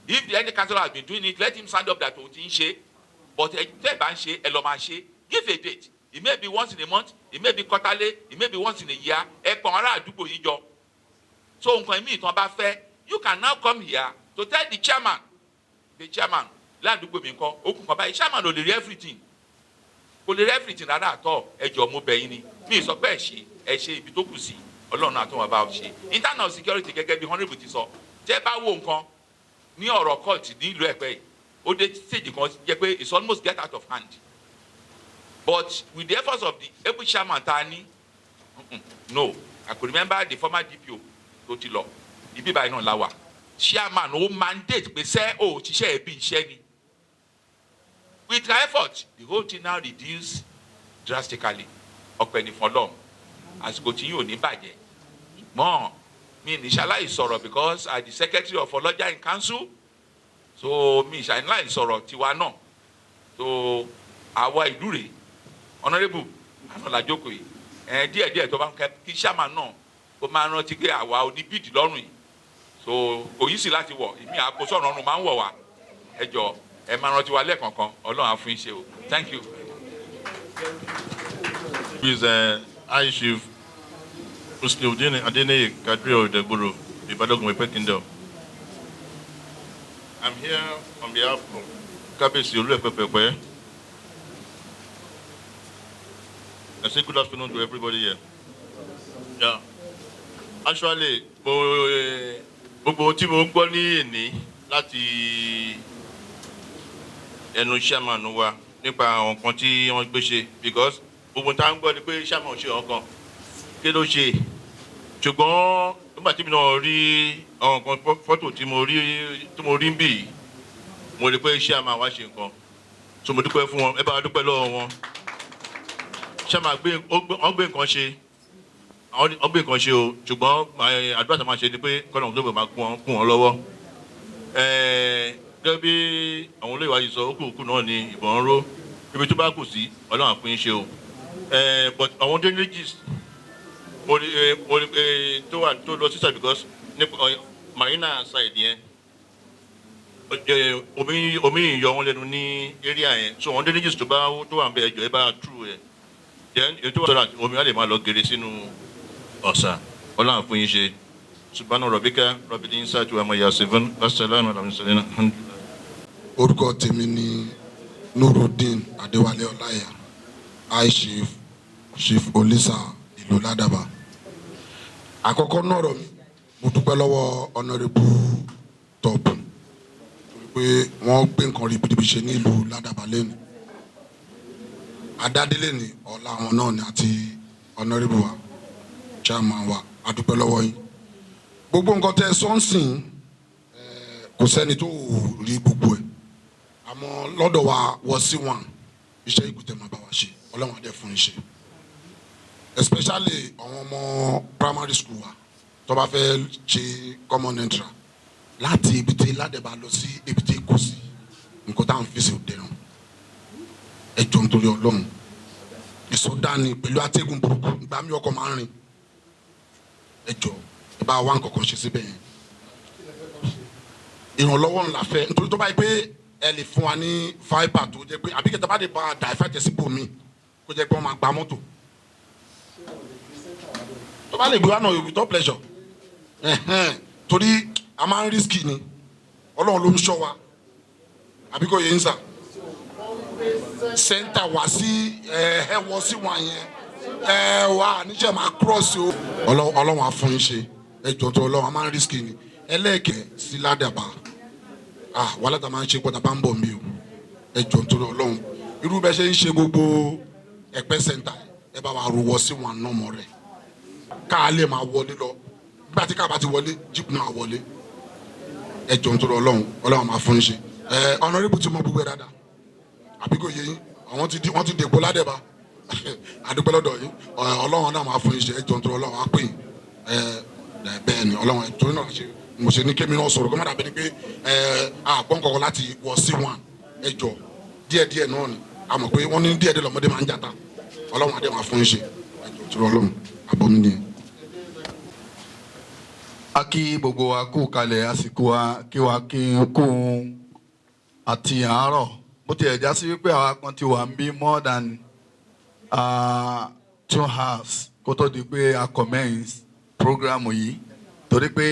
[SPEAKER 11] if any councillor has been doing it let him stand up that òun ti ń ṣe but tẹ́ ẹ bá ń ṣe ẹ lọ máa ṣe give a date it may be once in a month it may be quarterly it may be once in a year ẹ pọ̀ ará àdúgbò yìí jọ so nǹkan ìmí ìtàn bá fẹ́ you can now come here to tell the chairman ládùúgbò mi nǹkan okùn kan báyìí chairman ò lè rí everything kò lè rí everything rárá àtọ ẹjọ mo bẹ̀ yín ni mi sọ pé ẹ ṣe ibi tó kù sí Ọlọ́run àtọwọ́ bá ṣe internal security gẹ́gẹ́ bí honourable ti sọ tẹ́ bá wo nǹkan ní ọ̀rọ̀ court nílùú Ẹ̀pẹ́ yìí ó dé stage kan jẹ́ pé it's almost get out of hand but with the efforts of the Epe chairman ta ni no I could remember the former DPO tó ti lọ ibi báyìí náà la wà chairman ó mandate pé sẹ́ ò ṣiṣẹ́ ẹbí iṣẹ́ ni with her effort the whole thing now reduced drastically ọpẹ́ ní fọlọ́m àsìkò tí yóò ní bàjẹ́ mọ́ mi ní ṣaláì sọ̀rọ̀ because I the secretary of ọlọ́jà in council so mi ṣaláì sọ̀rọ̀ tiwa náà so àwa ìlú rẹ̀ honourable ànàlájókòó yìí díẹ̀díẹ̀ tó bá ń kẹ́ kí chairman náà ó máa rántí pé àwa oníbìdì lọ́rùn yìí so kò yí sí láti wọ̀ ìmí àkóso ọ̀run máa ń wọ̀ wá ẹ jọ ẹ máa rántí wa lẹ́ẹ̀kọ̀ọ̀kan Ọlọ́run á fún yín ṣe o thank you.
[SPEAKER 4] Please, I Chief Musliudeen Adeneye Kadri Odegboro, Ibadan Epe Kingdom. I'm here on behalf of Kabesi Oluepepepe. I say good afternoon to everybody here. Yeah. Actually, gbogbo tí mo ń gbọ́ ní èní láti ẹnu chairman wa nípa àwọn nǹkan tí wọ́n gbé ṣe because gbogbo tá ń gbọ́ ni pé chairman ṣe ọ̀kan kí ló ṣe ṣùgbọ́n nígbà tí mi náà rí àwọn nǹkan fọ́tò tí mo rí ń bì mo rí pé chairman wa ṣe nǹkan so mo dúpẹ́ fún wọn ẹ bá dúpẹ́ lọ́wọ́ wọn chairman wọ́n gbé nǹkan ṣe àwọn gbé nǹkan ṣe o ṣùgbọ́n àdúrà tó máa ṣe ni pé kọ́nà tó bẹ̀ máa kún wọn lọ́wọ́ gẹ́gẹ́ bí àwọn olóyè wa yìí sọ ó kù náà ni ìbọn ń ró ibi tó bá kù sí Ọlọ́run á fún yín ṣe o but àwọn damages tó lọ sísà because marina side yẹn omi yọ wọn lẹ́nu ní area yẹn so àwọn damages tó wà ń bẹ ẹjọ́ ẹ bá true ẹ then ètò wà sọ́dọ̀ omi wa lè máa lọ gèrè sínú ọ̀sà Ọlọ́run á fún yín ṣe subhana rabbika rabbil izzati wa ma yasifun wassalamu ala mursalin alhamdulillah.
[SPEAKER 3] Orúkọ tèmi ni Nurudeen Adéwálé Ọláìyá I Chief Olisa ìlú Ládàbà. Àkọ́kọ́ nọ̀rọ̀ mi mo dúpẹ́ lọ́wọ́ Honourable Tobun torí pé wọ́n gbé nǹkan ribiribi ṣe ní ìlú Ládàbà lẹ́nu adádélé ní ọ̀la àwọn náà ni àti Honourable wa chairman wa a dúpẹ́ lọ́wọ́ yín gbogbo nǹkan tẹ́ sọ́nsìn kò sẹ́ni tó rí gbogbo ẹ̀ àmọ́ lọ́dọ̀ wa wọ sí wọn iṣẹ́ ìgùtẹ̀ máa bá wa ṣe Ọlọ́run adé fún iṣẹ́ especially àwọn ọmọ primary school wa tó bá fẹ́ ṣe common entrance láti ibi tí Ládàbà lọ sí ibi tí kò sí nǹkan táwọn fi ṣe òde náà ẹ jọ nítorí Ọlọ́run ìsọdání pẹ̀lú atẹ́gùn burúkú ìgbà mi ọkọ̀ máa ń rìn ẹ jọ ẹ bá wá nǹkan kan ṣe síbẹ̀ yẹn
[SPEAKER 12] ìrànlọ́wọ́ ńlá fẹ́ nítorí tó bá yẹ pé ẹ lè fún wa ní fibre tó jẹ́ pé àbí kẹta bá lè bá a dà ìfẹ́ sípò mi kó jẹ́ pé wọ́n máa gba mọ́tò tó bá lè gbé wa náà with all pleasure torí a máa ń risky ni ọlọ́run ló ń ṣọ́ wa àbí kò yẹ ń sà center wá sí wọ sí wọn yẹn wà níṣẹ́ máa cross o ọlọ́run á fún yín ṣe ẹjọ́ tó ọlọ́run a máa ń risky ni ẹlẹ́ẹ̀kẹ́ sí ládàbà wàhálà tá a máa ń ṣe pọ̀ tá a bá ń bọ̀ mí o ẹjọ́ tó ọlọ́run irú bẹ́ẹ̀ ṣe ń ṣe gbogbo ẹ̀pẹ́ center ẹ bá wa rúwọ́ sí wọn náà mọ́ rẹ̀ ká lè máa wọlé lọ nígbà tí ká bá ti wọlé jíìpù náà wọlé ẹjọ́ tó ọlọ́run máa fún yín ṣe honorable ti mọ gbogbo ẹ̀ dáadáa àbí kò yé yín wọ́n ti dèpò ládẹ́ba àdúpẹ́ lọ́dọ̀ yín ọlọ́run náà máa fún yín ṣe ẹjọ́ tó ọlọ́run á pè yín bẹ́ẹ̀ ni ọlọ́run torí náà ṣe mo ṣe ní kémi náà sọ̀rọ̀ kó má dàbí ni pé àgbọ̀n kọ̀ọ̀kan láti wọ̀ sí wọn ẹjọ́ díẹ̀díẹ̀ náà ni a mọ̀ pé wọ́n ní díẹ̀díẹ̀ lọ́mọdé máa ń jata ọlọ́run adé máa fún yín ṣe ẹjọ́ tó ọlọ́run àbọ̀ mi nìyẹn.
[SPEAKER 3] a kí gbogbo wa kú kalẹ̀ àsìkò wa kí n kú àti àárọ̀ bó ti ẹ̀já sí wípé àwa kan ti wà ń bí more than 2 hours kó tó di pé a commence program yìí torí pé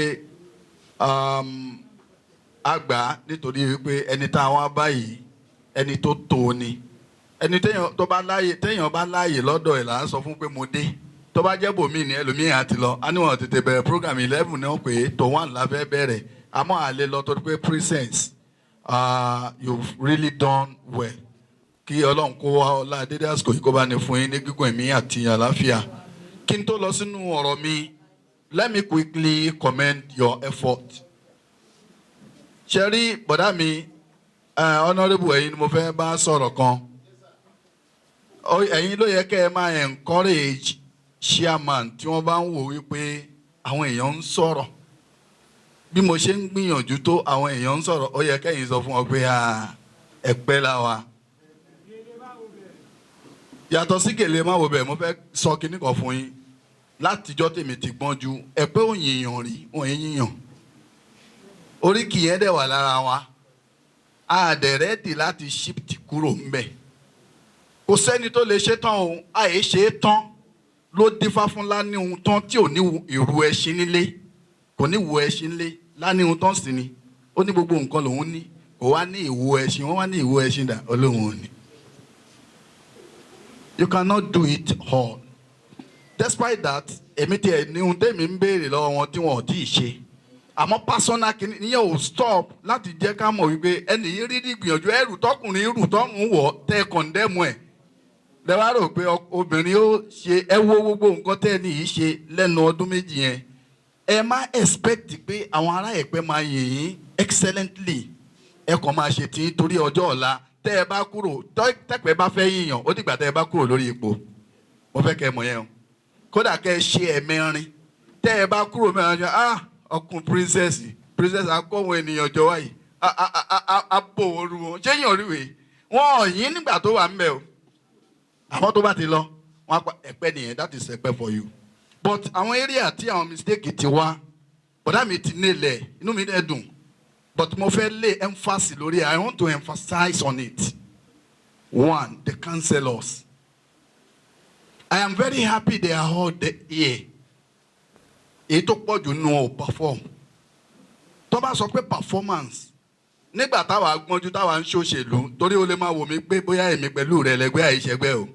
[SPEAKER 3] a gbà nítorí wípé ẹni tá a wá báyìí ẹni tó tó ni ẹni téèyàn bá láàyè lọ́dọ̀ ẹ̀ là ń sọ fún pé mo dé tó bá jẹ́ bòmíì ní ẹlòmíì àti lọ a níwọ̀n tètè bẹ̀rẹ̀ program 11 náà pé tó 1 la fẹ́ bẹ̀rẹ̀ àmọ́ àlè lọ torí pé presence you've really done well kí ọlọ́run kó wá ọlá dédé àsìkò yìí kó bá ní fún yín ní gígùn ẹ̀mí àti àlàáfíà kí n tó lọ sínú ọ̀rọ̀ mi let me quickly commend your effort. Sherry, bọ̀dá mi, honourable ẹ̀yin ni mo fẹ́ bá sọ̀rọ̀ kan. Ẹ̀yin ló yẹ kẹ́ ẹ máa encourage chairman tí wọ́n bá ń wò wípé àwọn èèyàn ń sọ̀rọ̀. Bí mo ṣe ń gbìyànjú tó àwọn èèyàn ń sọ̀rọ̀, ó yẹ kẹ́yin sọ fún wọn pé ẹ̀pẹ́ la wa. Yàtọ̀ sí gèlè má wo bẹ̀, mo fẹ́ sọ kinní kan fún yín. Látijọ́ tèmi ti gbọ́n ju ẹ̀pẹ́ òyìnyàn rí wọ́n yíyàn oríkì yẹn dẹ̀ wà lára wa a dẹ̀ rẹ́dì láti shift kúrò ńbẹ̀ kò sẹ́ni tó lè ṣe tán o àyè ṣe é tán ló dífá fún láníhun tán tí ò ní ìrù ẹṣin nílé kò ní ìwò ẹṣin nílé láníhun tán sì ni ó ní gbogbo nǹkan lòun ní kò wá ní ìwò ẹṣin wọ́n wá ní ìwò ẹṣin dà olóhùn òní. You cannot do it all. Despite that, èmi tí ẹ ní ohun tẹ́mi ń béèrè lọ́wọ́ wọn tí wọn ò tí ì ṣe. Àmọ́ personal kìíní ìyẹn ò stop láti jẹ́ ká mọ̀ wípé ẹnì yìí rí ní gbìyànjú ẹrù tọkùnrin rù tọ́run wọ̀ tẹ́ kọ̀ndẹ́mù ẹ̀. Lẹ́wọ́n rò pé obìnrin ó ṣe ẹ wo gbogbo nǹkan tẹ́ ẹni yìí ṣe lẹ́nu ọdún méjì yẹn. Ẹ má expect pé àwọn ará Ẹ̀pẹ́ máa yìn yín excellently. Ẹ kàn máa ṣe tí torí ọjọ́ ọ̀la tẹ́ ẹ bá kúrò tẹ́pẹ́ bá fẹ́ yíyàn ó dìgbà tẹ́ ẹ bá kúrò lórí ipò. Mo fẹ́ kẹ́ ẹ mọ̀ yẹn o. Kódà kẹ́ ẹ ṣe ẹ̀mẹrin tẹ́ ẹ bá kúrò mẹ́rin ọkùn princess akọ́wọ́n ènìyàn jọ wáyé abò ooru wọn ṣé yàn rí wèé wọn ò yín nígbà tó wà ń bẹ o àwọn tó bá ti lọ wọn apá Ẹ̀pẹ́ nìyẹn that is Ẹ̀pẹ́ for you but àwọn area tí àwọn mistake ti wá bọ̀dá mi ti nílẹ̀ inú mi dẹ̀ dùn but mo fẹ́ lay emphasis lórí I want to emphasize on it. One, the councillors. I am very happy they are all here. Èyí tó pọ̀ jù nù ọ́ perform. Tó bá sọ pé performance nígbà táwa gbọ́njú táwa ń ṣòṣèlú torí o lè máa wò mí pé bóyá èmi pẹ̀lú rẹ̀ lẹ́gbẹ́ àìṣẹ́gbẹ́ o.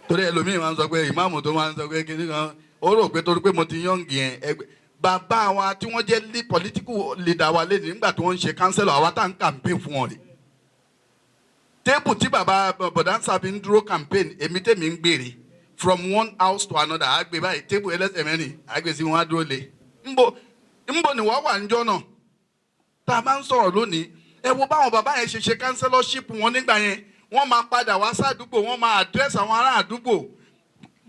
[SPEAKER 3] Torí ẹlòmíì máa ń sọ pé ìmáàmù tó máa ń sọ pé kíní kan ó rò pé torí pé mo ti yọ̀ǹgì yẹn ẹgbẹ́. Bàbá wa tí wọ́n jẹ́ political leader wa lẹ́nu nígbà tí wọ́n ń ṣe councillor àwa tá à ń campaign fún wọn rè. Tébù tí bàbá Bọ̀dánsá fi ń dúró campaign èmi tèmi ń gbèrè from one house to another àgbè báyìí tébù ẹlẹ́sẹ̀ mẹ́rin àgbè sí wọn á dúró lé. Nbo ni wọ́n wà níjọ́ náà tá a bá ń sọ̀rọ̀ lónìí ẹ wo báwọn bàbá yẹn ṣe councillorship wọn nígbà yẹn wọ́n máa padà wá sádùúgbò wọ́n máa address àwọn ará àdúgbò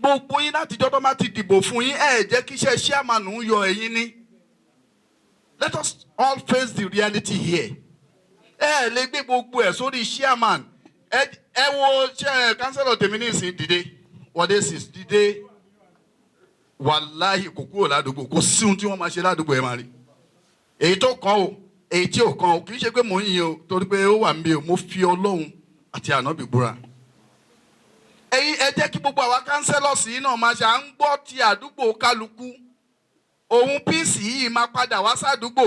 [SPEAKER 3] gbogbo yín látijọ́ tó máa ti dìbò fún yín ẹ jẹ́ kí iṣẹ́ chairman ń yọ ẹ̀yin ní. Let us all face the reality here. Ẹ lè gbé gbogbo ẹ̀ sórí chairman ẹ wo councillor tèmi ní ìsìn dìde wọ́dé sì dìde wàláhì kò kúrò ládùúgbò kò sí ohun tí wọ́n máa ṣe ládùúgbò ẹ̀ máa rí èyí tó kàn ó èyí tí ò kan kì í ṣe pé mò ń yin o torí pé ó wà níbi o mo fi Ọlọ́run àti ànábì búra. Ẹ̀yin ẹ jẹ́ kí gbogbo àwa councillors yìí náà máa ṣe à ń gbọ́ ti àdúgbò kálukú. Òun peace yìí máa padà wá sádùúgbò.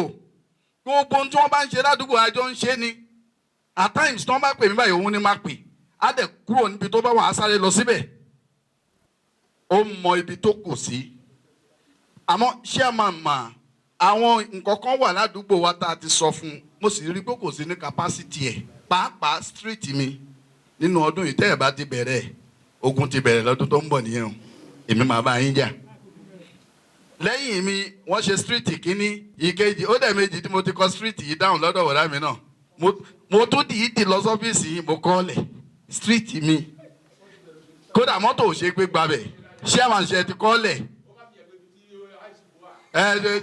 [SPEAKER 3] Gbogbo ohun tí wọ́n bá ń ṣe ládùúgbò àjọ ń ṣe ni. At times tí wọ́n bá pè mí báyìí òun ni máa pè. Á dẹ̀ kúrò níbi tó bá wà á sáré lọ síbẹ̀. Ó mọ ibi tó kù sí. Àmọ́ chairman mà àwọn nǹkan kan wà ládùúgbò wa tá a ti sọ fún mo sì rí pé kò sí ní capacity ẹ̀ pàápàá street mi nínú ọdún yìí tẹ́ ẹ̀ bá ti bẹ̀rẹ̀ ogun ti bẹ̀rẹ̀ lọ́dún tó ń bọ̀ nìyẹn o èmi máa bá yín jà. Lẹ́yìn mi wọ́n ṣe street kínní ìkejì ó dẹ̀ méjì tí mo ti kọ́ street yìí dáhùn lọ́dọ̀ wọ̀dà mi náà mo tún dìídì lọ sọ́fíìsì yìí mo kọ́ lẹ̀ street mi kódà mọ́tò ò ṣe gbé gbabẹ̀ chairman ṣe ti kọ́ lẹ̀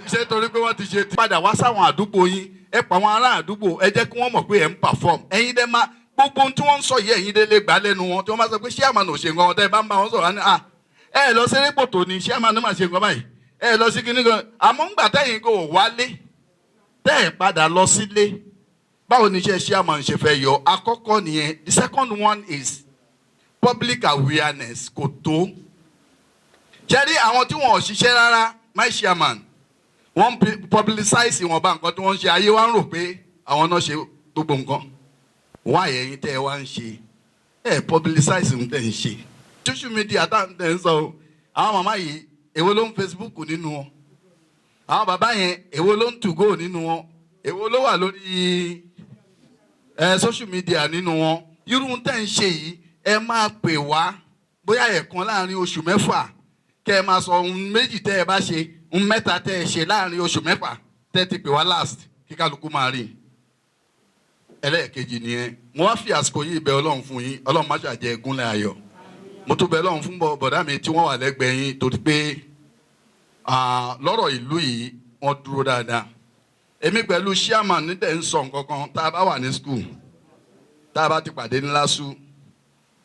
[SPEAKER 3] ṣe torí pé wọ́n ti ṣe padà wá sáwọn àdúgbò yín ẹ pa àwọn ará àdúgbò ẹ jẹ́ kí wọ́n mọ̀ pé ẹ̀ ń perform ẹ̀yin dẹ́ máa gbogbo ohun tí wọ́n ń sọ yìí ẹ̀yin dẹ́ lè gbà lẹ́nu wọn tí wọ́n bá sọ pé chairman ò ṣe nǹkan wọn tẹ́ ẹ bá ń bá wọn sọ̀rọ̀ ní ẹ lọ sí rẹ́pọ̀tò ní chairman máa ṣe nǹkan báyìí ẹ lọ sí kíní kan àmọ́ ńgbà tẹ́yìn kò wálé tẹ́ ẹ padà lọ sílé báwo ni iṣẹ́ chairman ṣe fẹ́ yọ àkọ́kọ́ nìyẹn. The second one is public awareness kò tó ṣẹ́rí àwọn tí wọ́n ò ṣiṣẹ́ rárá my chairman wọ́n publicize wọn bá nǹkan tí wọ́n ń ṣe ayé wa ń rò pé àwọn náà ṣe gbogbo nǹkan wọ́n àyẹ̀yìn tẹ́ ẹ wá ń ṣe ẹ publicize ń tẹ̀ ń ṣe social media tá ń tẹ̀ ń sọ àwọn màmá yìí èwo ló ń Facebook nínú wọn àwọn bàbá yẹn èwo ló ń 2go nínú wọn èwo ló wà lórí social media nínú wọn irú tẹ̀ ń ṣe yìí ẹ máa pè wá bóyá ẹ̀kan láàrin oṣù mẹ́fà kẹ́ ẹ máa sọ ohun méjì tẹ́ ẹ bá ṣe ohun mẹ́ta tẹ́ ẹ ṣe láàrin oṣù mẹ́fà tẹ́ ti pè wá last kí kálukú máa rí ẹlẹ́ẹ̀kejì nìyẹn. Mo wá fi àsìkò yìí bẹ Ọlọ́run fún yín Ọlọ́run má ṣàjẹ́ gúnlẹ̀ ayọ̀ mo tún bẹ Ọlọ́run fún bọ̀dá mi tí wọ́n wà lẹ́gbẹ̀ẹ́ yín torí pé lọ́rọ̀ ìlú yìí wọ́n dúró dáadáa. Èmi pẹ̀lú chairman nídẹ̀ ń sọ nǹkan kan tá a bá wà ní school tá a bá ti pàdé ní lásù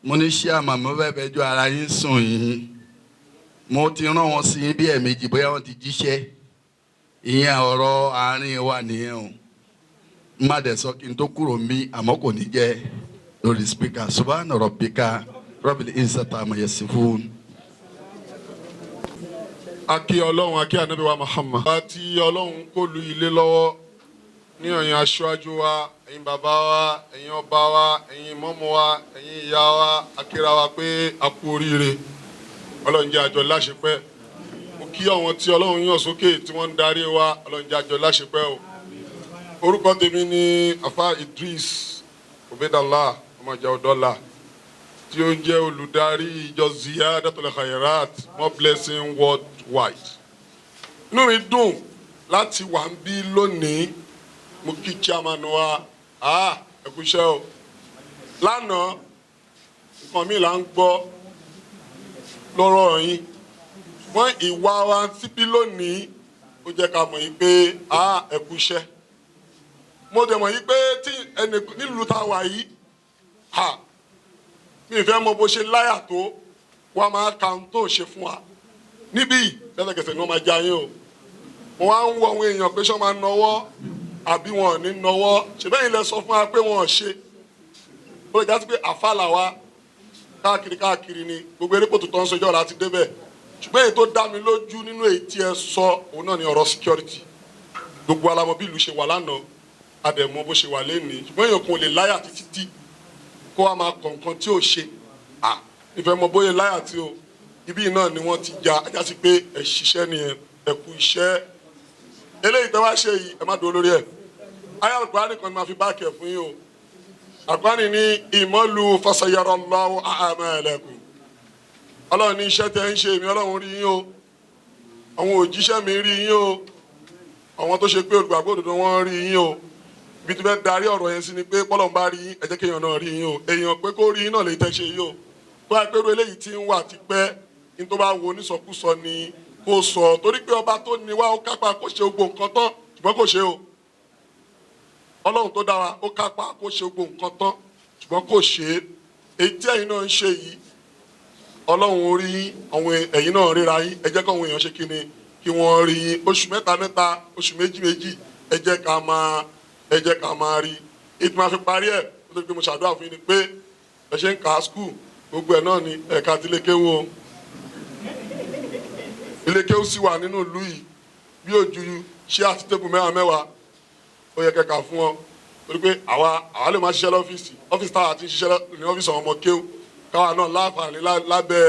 [SPEAKER 3] mo ní chairman mo fẹ́ fẹjọ́ ara yín sùn yín mo ti rán wọn sí bí ẹ̀ẹ̀mejì bóyá wọ́n ti jíṣẹ́ ìyẹn ọ̀rọ̀ àárín wa nìyẹn o má dẹ̀ sọ kí n tó kúrò mí àmọ́ kò ní jẹ́ lórí speaker subhana rabbika rabbil izzati amma yasifun.
[SPEAKER 12] Akí Ọlọ́run akí ànábì wa Muhammad. Àti Ọlọ́run kó lu ilé lọ́wọ́ ní ẹ̀yin aṣáájú wa ẹ̀yin bàbá wa ẹ̀yin ọba wa ẹ̀yin mọ́mọ́ wa ẹ̀yin ìyá wa akíra wa pé a kú oríire Ọlọ́run jẹ́ àjọ láṣepẹ́. Mo kí àwọn tí Ọlọ́run yàn sókè tí wọ́n ń darí wa Ọlọ́run jẹ́ àjọ láṣepẹ́ o. Orúkọ tèmi ni Afa Idris Obedallah ọmọ ìjà Ọ̀dọ́là tí ó jẹ́ olùdarí ìjọ Ziyadatul Khairat more blessing worldwide. Inú mi dùn láti wà ń bí lónìí mo kí chairman wa ẹ kú iṣẹ́ o. Lánàá nǹkan mi là ń gbọ́ lọ́rọ̀ yín wọ́n ìwà wa síbí lónìí ó jẹ́ ká mọ̀ yí pé ẹ kú iṣẹ́. Mo dẹ̀ mọ̀ yí pé tí ẹnì nílùú tá a wà yìí mi ì fẹ́ mọ bó ṣe láyà tó wọ́n máa ka ohun tó ṣe fún wa níbí lẹ́sẹ̀kẹsẹ̀ ni wọ́n máa já yín o. Mo wá ń wo àwọn èèyàn pé ṣé wọ́n máa nọwọ́ àbí wọn ò ní nọwọ́ ṣèbẹ́yìn lẹ sọ fún wa pé wọn ò ṣe ó lè já sí pé àfàlà wa káàkiri ni gbogbo erékòtò tó ń sọ ìjọba láti débẹ̀ ṣùgbọ́n èyí tó dá mi lójú nínú èyí tí ẹ sọ òun náà ni ọ̀rọ̀ security. Gbogbo alamọ bí ìlú ṣe wà lánàá àdẹ̀mọ bó ṣe wà lénìí ṣùgbọ́n èèyàn kò lè láyà títí tí kó wa máa kọ̀ọ̀kan tí ò ṣe ìfẹ́ mọ bóyá láyà tí o ibi náà ni wọ́n ti ja ajá sí pé ẹ ṣiṣẹ́ nìyẹn ẹ kú iṣẹ́ eléyìí tẹ́ wá ṣe yìí ẹ má dúró lórí ẹ̀ ayé Al-Qur'ani kan ni máa fi báàkì ẹ̀ fún yín o. Al-Qur'ani ní ìmọ̀lù fasayarallahu a'malakum Ọlọ́run ní iṣẹ́ tẹ́ ń ṣe èmi Ọlọ́run rí yín o àwọn òjíṣẹ́ mi rí yín o àwọn tó ṣe pé olùgbàgbọ́ òdodo wọn rí yín o ibi tí fẹ́ darí ọ̀rọ̀ yẹn sí ni pé pọ́lọ́n bá rí yín ẹ jẹ́ kéèyàn náà rí yín o èèyàn pé kó rí yín náà lè tẹ́ ṣe yín o bó a pẹ́rú eléyìí tí ń wà ti pẹ́ ní tó bá wo onísọkúsọ ni kó sọ torí pé ọba tó ní wá ó kápá kó ṣe gbogbo nǹkan tán ṣùgbọ́n kò ṣe o Ọlọ́run tó dá wa ó kápá kó ṣe gbogbo nǹkan tán ṣùgbọ́n kò ṣe é èyí tí ẹ̀yin náà ń ṣe yìí Ọlọ́run orí yín àwọn ẹ̀yin náà ríra yín ẹ jẹ́ káwọn èèyàn ṣe kíni kí wọ́n rí yín oṣù mẹ́ta oṣù méjì ẹ jẹ́ ká máa ẹ jẹ́ ká máa rí ìtumọ̀ fi parí ẹ̀ nítorí pé mo ṣàdúrà fún yín ni pé ẹ ṣe ń kà á skul gbogbo ẹ̀ náà ni ẹ̀ka ti lè kéwò o ilé kéwò sì wà nínú ìlú yìí bí ojú ṣé àti tébù mẹ́wàá ó yẹ kẹ́ka fún ọ torí pé àwa lè máa ṣiṣẹ́ ọ́fíìsì táwa ti ń ṣiṣẹ́ ní ọ́fíìsì àwọn ọmọ kéwò káwa náà láǹfààní lábẹ́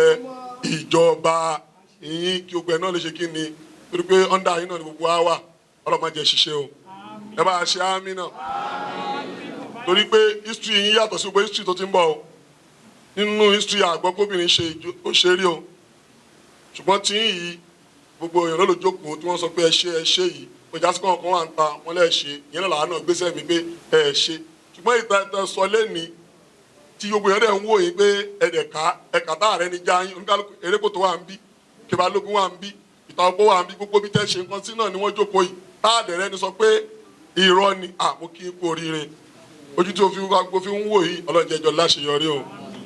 [SPEAKER 12] ìjọba yín kí gbogbo ẹ̀ náà lè ṣe kí ni torí pé ọ́ndà yín náà ni gbogbo wa wà ọlọ́mọdé ṣiṣẹ́ o ẹ bá ṣe àmì náà torí pé history yín yàtọ̀ sí gbogbo history tó ti ń bọ̀ o nínú history àgbọ̀ kóbìnrin ṣe rí o ṣùgbọ́n tí yìí gbogbo èèyàn ló jókòó tí wọ́n sọ pé ẹ ṣe yìí ọjà sí kọ̀ọ̀kan wà ń ta wọn lẹ́ẹ̀ ṣe ìyẹn náà làánà gbèsè mi pé ẹ ṣe ṣùgbọ́n ìta sọ lẹ́ni tí gbogbo èèyàn dẹ̀ ń wò yín pé ẹ̀ka tá ààrẹ ni já yín oníkálukú erékòtò wà ń bí Kebalógun wà ń bí ìta ọgbọ́ wà ń bí gbogbo bí tẹ́ ṣe nǹkan sí náà ni wọ́n jókòó yìí táàdẹ̀rẹ́ ni sọ pé irọ́ ni mo kí n kú oríire ojú tí o fi ń wò yìí ọlọ́njẹ́jọ láṣeyọrí o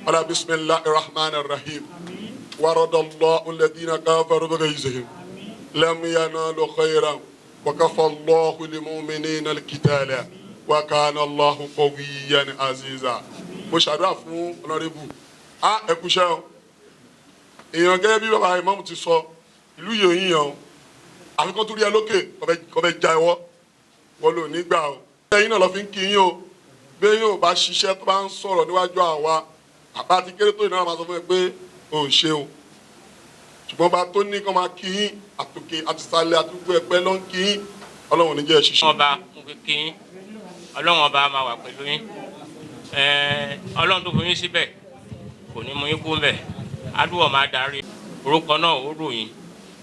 [SPEAKER 12] ọlá bismillahir rahmanir rahim waradallahu alladhina kafaru bighayzihim lam yanalu khayran wa kafa Allahu lil mu'minina al-qitala wa kana Allahu qawiyyan aziza. mo ṣàdúrà fún ọ̀nàrẹ́bù ẹ̀kúṣẹ́ o èèyàn gẹ́gẹ́ bí bàbá ìmáàmù ti sọ ìlú yòóyìn yàn o àfikún tó rí ẹ lókè kọfẹ já ẹwọ wọn lò nígbà o ẹ̀yin náà lọ fi ń kí yín o bí yín ò bá ṣiṣẹ́ tó bá ń sọ̀rọ̀ níwájú àwa àbá ti kéré tó ìnáwó máa sọ fún ẹ pé ò ṣe o ṣùgbọ́n bá tó ní kó máa kí yín àtòkè àtìsàlẹ̀ àtúgbò ẹ̀pẹ́ ló ń kí yín ọlọ́run níjẹ́ ṣiṣẹ́.
[SPEAKER 13] ọba mo fi kí yín ọlọ́run ọba máa wà pẹ̀lú yín ọlọ́run tó fún yín síbẹ̀ kò ní mú yín kú mbẹ̀ adúwọ̀ máa darí orúkọ náà ó ròyìn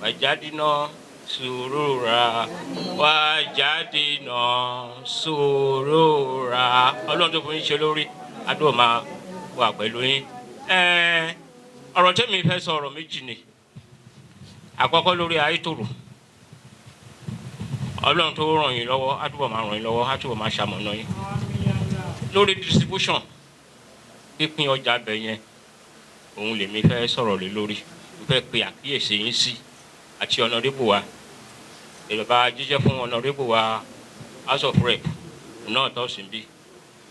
[SPEAKER 13] wàjádínà sùúrùra wàjádínà sùúrùra ọlọ́run tó fún yín ṣe lórí adúwọ̀ máa wà pẹ̀lú yín. ọ̀rọ̀ tẹ́mi fẹ́ sọ ọ̀rọ̀ méjì ni àkọ́kọ́ lórí ayétòrò ọlọ́run tó ràn yín lọ́wọ́ adúbọ̀ máa ràn yín lọ́wọ́ adúbọ̀ máa ṣamọ̀nà yín lórí distribution pípín ọjà bẹ̀ yẹn òun lèmi fẹ́ sọ̀rọ̀ lé lórí mo fẹ́ pe àkíyèsí yín sí àti ọ̀nàdébò wa ìjọba jíjẹ́ fún ọ̀nàdébò wa house of rep náà tó sì ń bí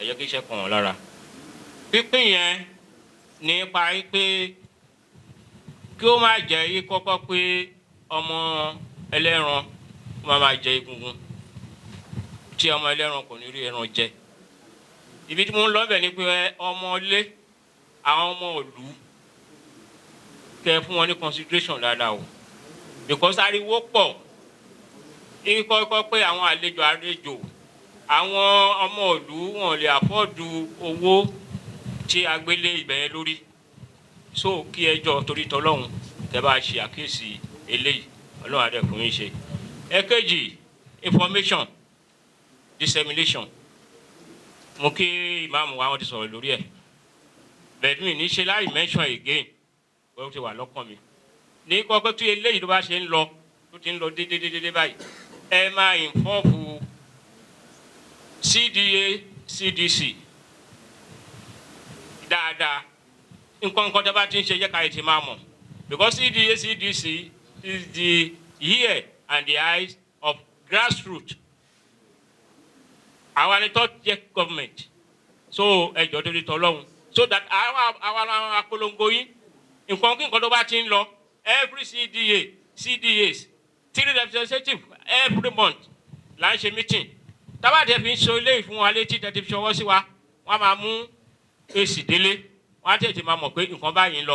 [SPEAKER 13] ẹ̀yẹ́ kí iṣẹ́ kàn wọ́n lára pípín yẹn nípa pé kí ó má jẹ́ yí kọ́kọ́ pé ọmọ ẹlẹ́ran máa jẹ egungun tí ọmọ ẹlẹ́ran kò ní rí ẹran jẹ ibi tí mo ń lọ bẹ̀ ni pé ọmọ ilé àwọn ọmọ ìlú kẹ fún wọn ní consideration dáadáa o because ariwo pọ̀ ikọ́ pé àwọn àlejò àwọn ọmọ ìlú wọn lè àfọ́ọ̀dù owó tí agbélé ibẹ̀ yẹn lórí so kí ẹjọ́ torí tọlọ́hun tẹ́ bá ṣe àkíyèsí eléyìí ọlọ́run adé fún yín ṣe. Èkejì information dissemination mo kí ìmáàmù wa wọn ti sọ̀rọ̀ lórí ẹ̀ bẹ́ẹ̀ mi ní ṣe láì mention again wọ́n ti wà lọ́kàn mi ní kọ́kọ́ tí eléyìí tó bá ṣe ń lọ tó ti ń lọ déédéé báyìí ẹ máa involve CDA CDC dáadáa nǹkan tó bá ti ń ṣe yẹ ká ètè máa mọ̀ because CDA CDC is the ear and the eyes of grassroots our third government so ẹjọ́ tó di tọ́lọ́hún so that our apolongo yín nǹkan kí nǹkan tó bá ti ń lọ every CDAs 3 representatives every month là ń ṣe meeting tábàdé fi ń so ilé ìfún wa létí tẹ́tí fi ṣọwọ́ sí wa wọ́n máa mú èsì délé wọ́n á tètè máa mọ̀ pé nǹkan báyìí ń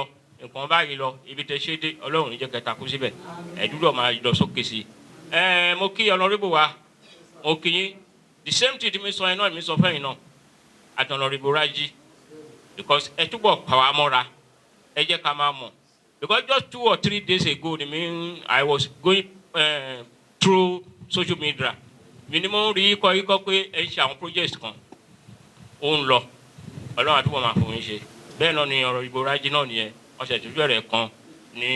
[SPEAKER 13] lọ ibi tẹ́ ṣe dé ọlọ́run níjẹ́ kẹta kú síbẹ̀ ẹ̀dúró máa lọ sókè sí i mo kí ọlọ́rìbù wa mo kí yín the same thing mi sọ yẹn náà mi sọ fẹ́yìn náà àtọ̀nàrìbù Rájí because ẹ túbọ̀ pàwọ́ amọ́ra ẹ jẹ́ ká máa mọ̀ because just 2 or 3 days ago I was going through social media mi ni mo ń rí ikọ́ pé ẹ ń ṣe àwọn projects kan ó ń lọ ọlọ́run àdúgbò máa fún yín ṣe bẹ́ẹ̀ náà ni ọ̀rọ̀ ìbò Rájí náà nìyẹn ọ̀sẹ̀ tó bẹ̀rẹ̀ kan ní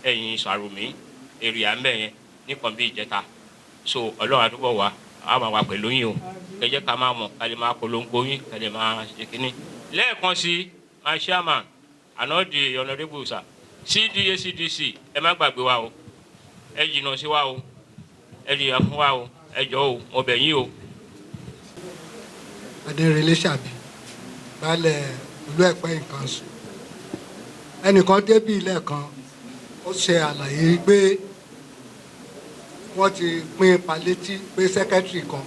[SPEAKER 13] ẹ̀yìn Sàrùmí èrè àmbẹ̀ yẹn nìkan bí ìjẹta so ọlọ́run àdúgbò wa a máa wà pẹ̀lú yín o ẹ jẹ́ ká máa mọ̀ ká lè máa polongo yín ká lè máa ṣe kínní lẹ́ẹ̀kan sí my chairman anọ́dì honourable sir CDA CDC ẹ má gbàgbé wa o ẹ jìnnà sí wa o ẹ jìnnà fún wa o ẹ jọ̀ọ́ o ọbẹ̀ yín o
[SPEAKER 14] Adérelé Ṣàbí baálẹ̀ ìlú Ẹ̀pẹ́ Council. Ẹnìkan débí lẹ́ẹ̀kan ó ṣe àlàyé pé wọ́n ti pín palliative pé secretary kan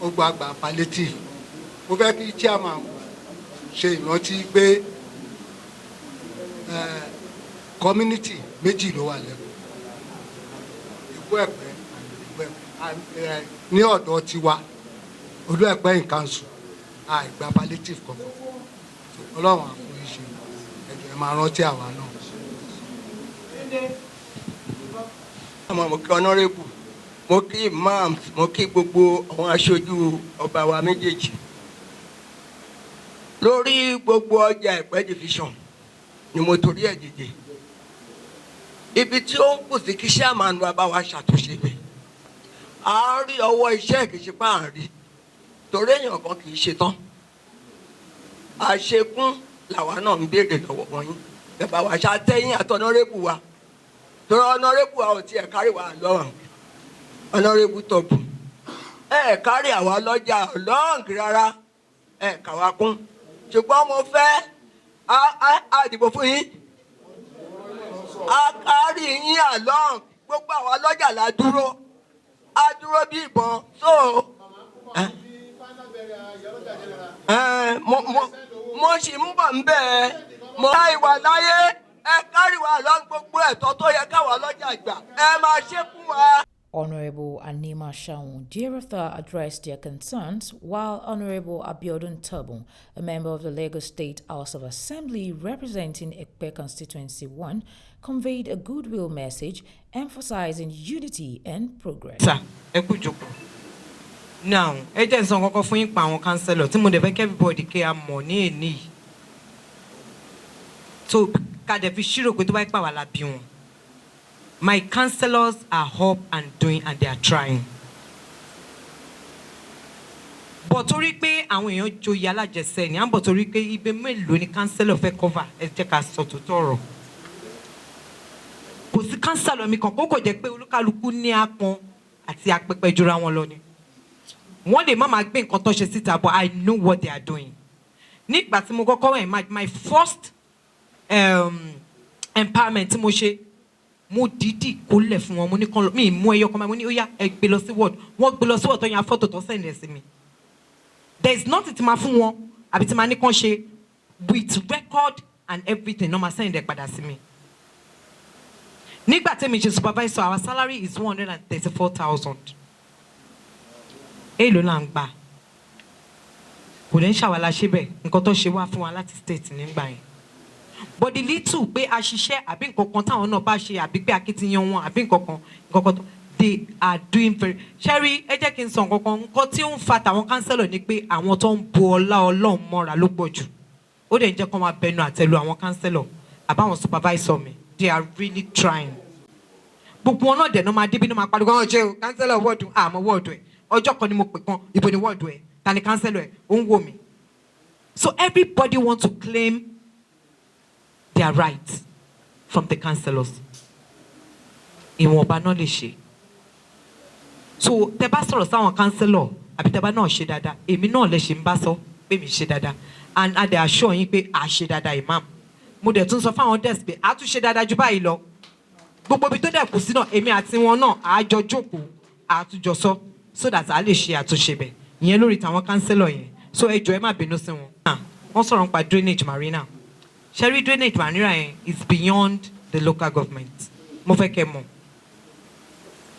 [SPEAKER 14] ó gbàgbà palliative. Mo fẹ́ kí chairman ṣe ìrántí pé community méjì ló wà lẹ́kọ̀ọ́. Ìlú Ẹ̀pẹ́ ní ọ̀dọ̀ tiwa ìlú Ẹ̀pẹ́ Council àìgbà palliative kankan. Ọlọ́run àfún yìí ṣe ẹ̀jẹ̀ ẹ̀ máa rántí àwa náà.
[SPEAKER 15] Mo kí honorable, mo kí imams, mo kí gbogbo àwọn aṣojú ọba wa méjèèjì lórí gbogbo ọjà Ẹ̀pẹ́ division ni mo torí ẹ̀ dìde. Ibi tí ó ń kù sí kí chairman wa bá wa ṣàtúnṣe bẹ̀. A rí ọwọ́ iṣẹ́ kì í ṣe pa à ń rí torí èèyàn kan kì í ṣe tán. Àṣekún làwa náà ń béèrè lọ́wọ́ wọn yín. Ẹ bá wa ṣàtẹ̀yìn àti honorable wa. Torí honorable wa ò tiẹ̀ kárí wa lọ́rùn. Honorable Tobun. Ẹ kárí àwa lọ́jà lọ́ǹgì rárá. Ẹ kàwá kún. Ṣùgbọ́n mo fẹ́ àdìbò fún yín. A kárí yín àlọ́ǹgì. Gbogbo àwa lọ́jà la dúró. A dúró bí ìbọn. So mo sì ń bọ̀ ń bẹ́ẹ̀. Mo ká ìwà láyé. Ẹ kárí wa lọ gbogbo ẹ̀tọ́ tó yẹ káwa lọ́jà gbà. Ẹ máa ṣe fún wa.
[SPEAKER 2] Honorable Animashaun thereafter addressed their concerns, while Honorable Abiodun Tobun, a member of the Lagos State House of Assembly representing Epe Constituency 1, conveyed a goodwill message emphasizing unity and progress.
[SPEAKER 6] Sir, ẹ kú jókòó. Now, ẹ jẹ́ sọ kọ́kọ́ fún yín pa àwọn councillor tí mo dẹ̀ fẹ́ kí everybody kí a mọ̀ ní èní yìí. So, ká dẹ̀ fi ṣírò pé tó bá pà wá la bí wọn. My councillors are up and doing and they are trying. But torí pé àwọn èèyàn joyè alájẹsẹ̀ ni à ń bọ̀ torí pé ibẹ̀ mélòó ni councillor fẹ́ cover ẹ jẹ́ ká sọ tòótọ́ ọ̀rọ̀. Kò sí councillor mi kan kó kò jẹ́ pé olúkálukú ní apọn àti apẹpẹ jura wọn lọ ni. Wọ́n lè má máa gbé nǹkan tó ṣe síta but I know what they are doing. Nígbà tí mo kọ́kọ́ wẹ̀ my first empowerment tí mo ṣe mo dìídì kólẹ̀ fún wọn mo ní kán lọ mi mú ẹyọ kan máa mo ní ó yá ẹ gbé lọ sí ward wọ́n gbé lọ sí ward tó yan fọ́tò tó sẹ́yìn sí mi. There is nothing tí máa fún wọn àbí tí máa ní kán ṣe with record and everything náà máa sẹ́yìn dẹ̀ padà sí mi. Nígbà tí mi ṣe supervisor our salary is 134,000. Èló là ń gbà kò ní ṣàwálà ṣe bẹ́ẹ̀ nǹkan tó ṣe wá fún wa láti state nígbà yẹn. But the little pé a ṣiṣẹ́ àbí nǹkan kan táwọn náà bá ṣe àbí pé akitiyan wọn àbí nǹkan kan they are doing very. Sherry ẹ jẹ́ kí n sọ nǹkan tí ó ń fa tàwọn councillor ni pé àwọn tó ń bu ọlá Ọlọ́run mọ́ra ló pọ̀ jù. Ó dẹ̀ ń jẹ́ kó máa bẹnu àtẹ́lu àwọn councillor àbáwọn supervisor mi they are really trying. Gbogbo wọn náà dẹ̀ náà máa débí náà máa pariwo àwọn ṣe o councillor wọ́ọ̀dù àmọ́ wọ́ọ̀dù ẹ̀ ọjọ́ kan ni mo pè kan ibo ni wọ́ọ̀dù ẹ̀ ta ni councillor ẹ̀ ó ń wò mí. So everybody wants to claim their rights from the councillors. Ìwọ̀nba náà lè ṣe. So tẹ́ bá sọ̀rọ̀ sáwọn councillor àbí tẹ́ bá náà ṣe dáadáa èmi náà lè ṣe ń bá sọ pé mi ṣe dáadáa and a dẹ̀ assure yín pé a ṣe dáadáa imam. Mo dẹ̀ tún sọ fáwọn desk pé a tún ṣe dáadáa ju báyìí lọ. Gbogbo ibi tó dẹ̀ kù sí náà èmi àti wọn náà a jọ jókòó a tún jọ sọ so that a lè ṣe àtúnṣe bẹ̀. Ìyẹn lórí tàwọn councillor yẹn. So ẹ jọ̀ọ́ ẹ má bínú sí wọn. Wọ́n sọ̀rọ̀ nípa drainage marina. Sherry drainage marina is beyond the local government. Mo fẹ́ kẹ́ mọ̀.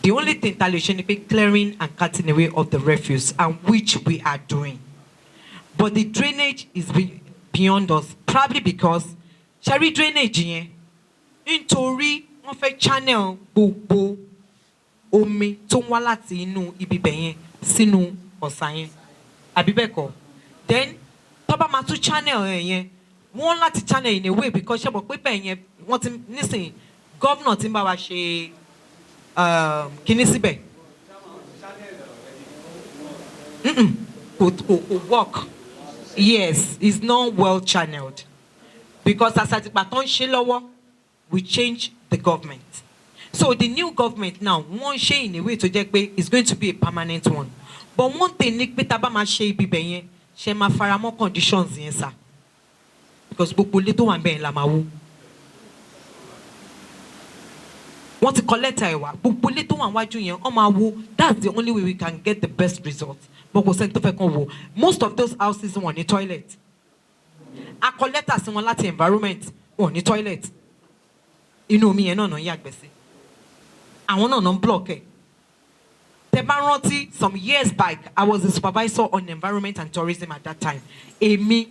[SPEAKER 6] The only thing that lè ṣe ni pé clearing and cutting away of the refuse and which we are doing. But the drainage is beyond us probably because Sherry drainage yẹn nítorí wọ́n fẹ́ channel gbogbo omi tó ń wá láti inú ibi bẹ̀ yẹn sínú ọ̀sà yẹn. Àbí bẹ́ẹ̀ kọ́. Then tó bá máa tún channel yẹn wọ́n láti channel in a way because ṣe mọ̀ pé bẹ́ẹ̀ yẹn wọ́n ti nísìnyí gómìnà ti ń bá wa ṣe kíní síbẹ̀. Kò work. Yes, it's not well channeled because as àtìpà tó ń ṣe lọ́wọ́ we change the government. So the new government now wọ́n ṣe in a way tó jẹ́ pé it's going to be a permanent one. but one thing ní pé tá bá máa ṣe ibi bẹ̀ yẹn ṣe máa faramọ́ conditions yẹn sà because gbogbo ilé tó wà bẹ́ẹ̀ la máa wó wọ́n ti kọ lẹ́tà ẹ̀ wá gbogbo ilé tó wà wájú yẹn wọ́n máa wó that's the only way we can get the best result but kò sẹ́ni tó fẹ́ kàn wò most of those houses wọ́n ní toilet a kọ lẹ́tà sí wọn láti environment wọ́n ní toilet inú omi yẹn náà náà yàgbẹ́ sí àwọn náà náà ń block ẹ̀ tẹ́ bá rántí some years back I was a supervisor on environment and tourism at that time èmi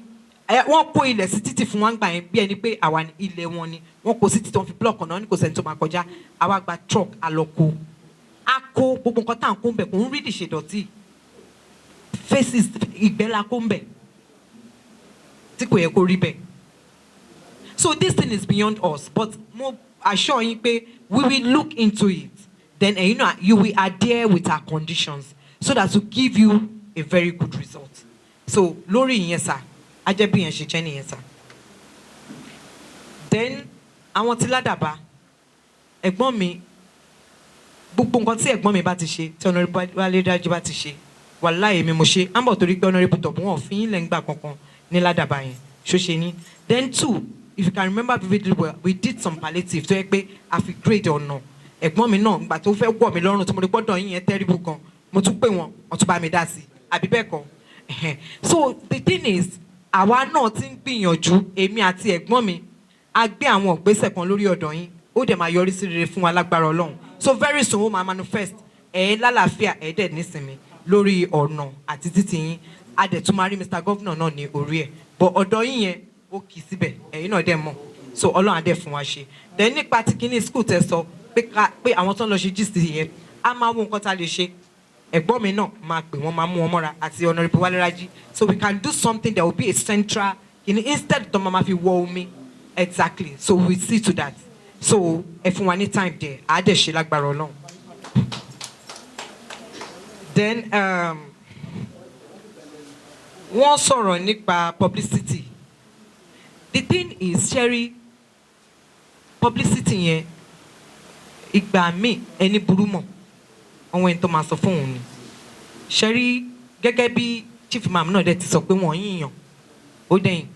[SPEAKER 6] wọ́n kó ilẹ̀ sí títì fún wọn gbà yẹn bí ẹni pé àwa ilẹ̀ wọn ni wọ́n kó sí títì wọ́n fi block ọ̀nà ní kò sẹ́ni tó máa kọjá àwa gba truck àlọ́kọ a kó gbogbo nǹkan tá à ń kó ń bẹ̀ kò ń rí ìṣèdọ̀tí faces ìgbẹ́ la kó ń bẹ̀ tí kò yẹ kó rí bẹ́ẹ̀ so this thing is beyond us but mo assure yín pé we will look into it then you know you will adhere with our conditions so that to give you a very good result so lórí ìyẹn sá ajẹ́ bí yẹn ṣe jẹ́ nìyẹn sá then àwọn tí ládàbà ẹ̀gbọ́n mi gbogbo nǹkan tí ẹ̀gbọ́n mi bá ti ṣe tí Honorable Wálé bá ti ṣe wàláhì èmi mo ṣe à ń bọ̀ torí pé Honorable Tobun wọn fi yín lẹ́ngbà kankan ní ládàbà yẹn ṣó ṣe ní then two if you can remember vividly well we did some palliative tó yẹ pé a fi grade ọ̀nà ẹ̀gbọ́n mi náà gbà tó fẹ́ wọ̀ mí lọ́rùn tí mo rí gbọ́dọ̀ yín yẹn terrible gan mo tún pè wọ́n wọ́n tún bá mi dá sí àbí bẹ́ẹ̀ kọ́ so the thing is àwa náà ti ń gbìyànjú èmi àti ẹ̀gbọ́n mi a gbé àwọn ìgbésẹ̀ kan lórí ọ̀dọ̀ yín ó dẹ̀ máa yọrí sí rere fún wa lágbára Ọlọ́run so very soon ó máa manifest lálàáfíà dẹ̀ nísinmi lórí ọ̀nà àti títì yín a dẹ̀ tún máa rí Mr. Governor náà ní orí ẹ̀ but ọ̀dọ̀ yín yẹn ó kì í síbẹ̀ ẹ̀yin náà dẹ̀ mọ̀ so Ọlọ́run á dẹ̀ fún wa ṣe then nípa ti kíní school tẹ́ sọ pé àwọn tó ń lọ ṣe gist yẹn a máa wo nǹkan tá a lè ṣe ẹ̀gbọ́n mi náà máa pè wọ́n máa mú wọn mọ́ra àti Honorable Wálé so we can do something that will be a central instead tó máa fi wọ omi exactly so we see to that so ẹ fún wa ní time there á dẹ̀ ṣe lágbára Ọlọ́run then wọ́n sọ̀rọ̀ nípa publicity the thing is Sherry publicity yẹn ìgbà míì ẹni burú mọ̀ àwọn ẹni tó máa sọ fún òun ni Sherry gẹ́gẹ́ bí chief imam náà dẹ̀ ti sọ pé wọ́n yíyan ó dẹ̀yìn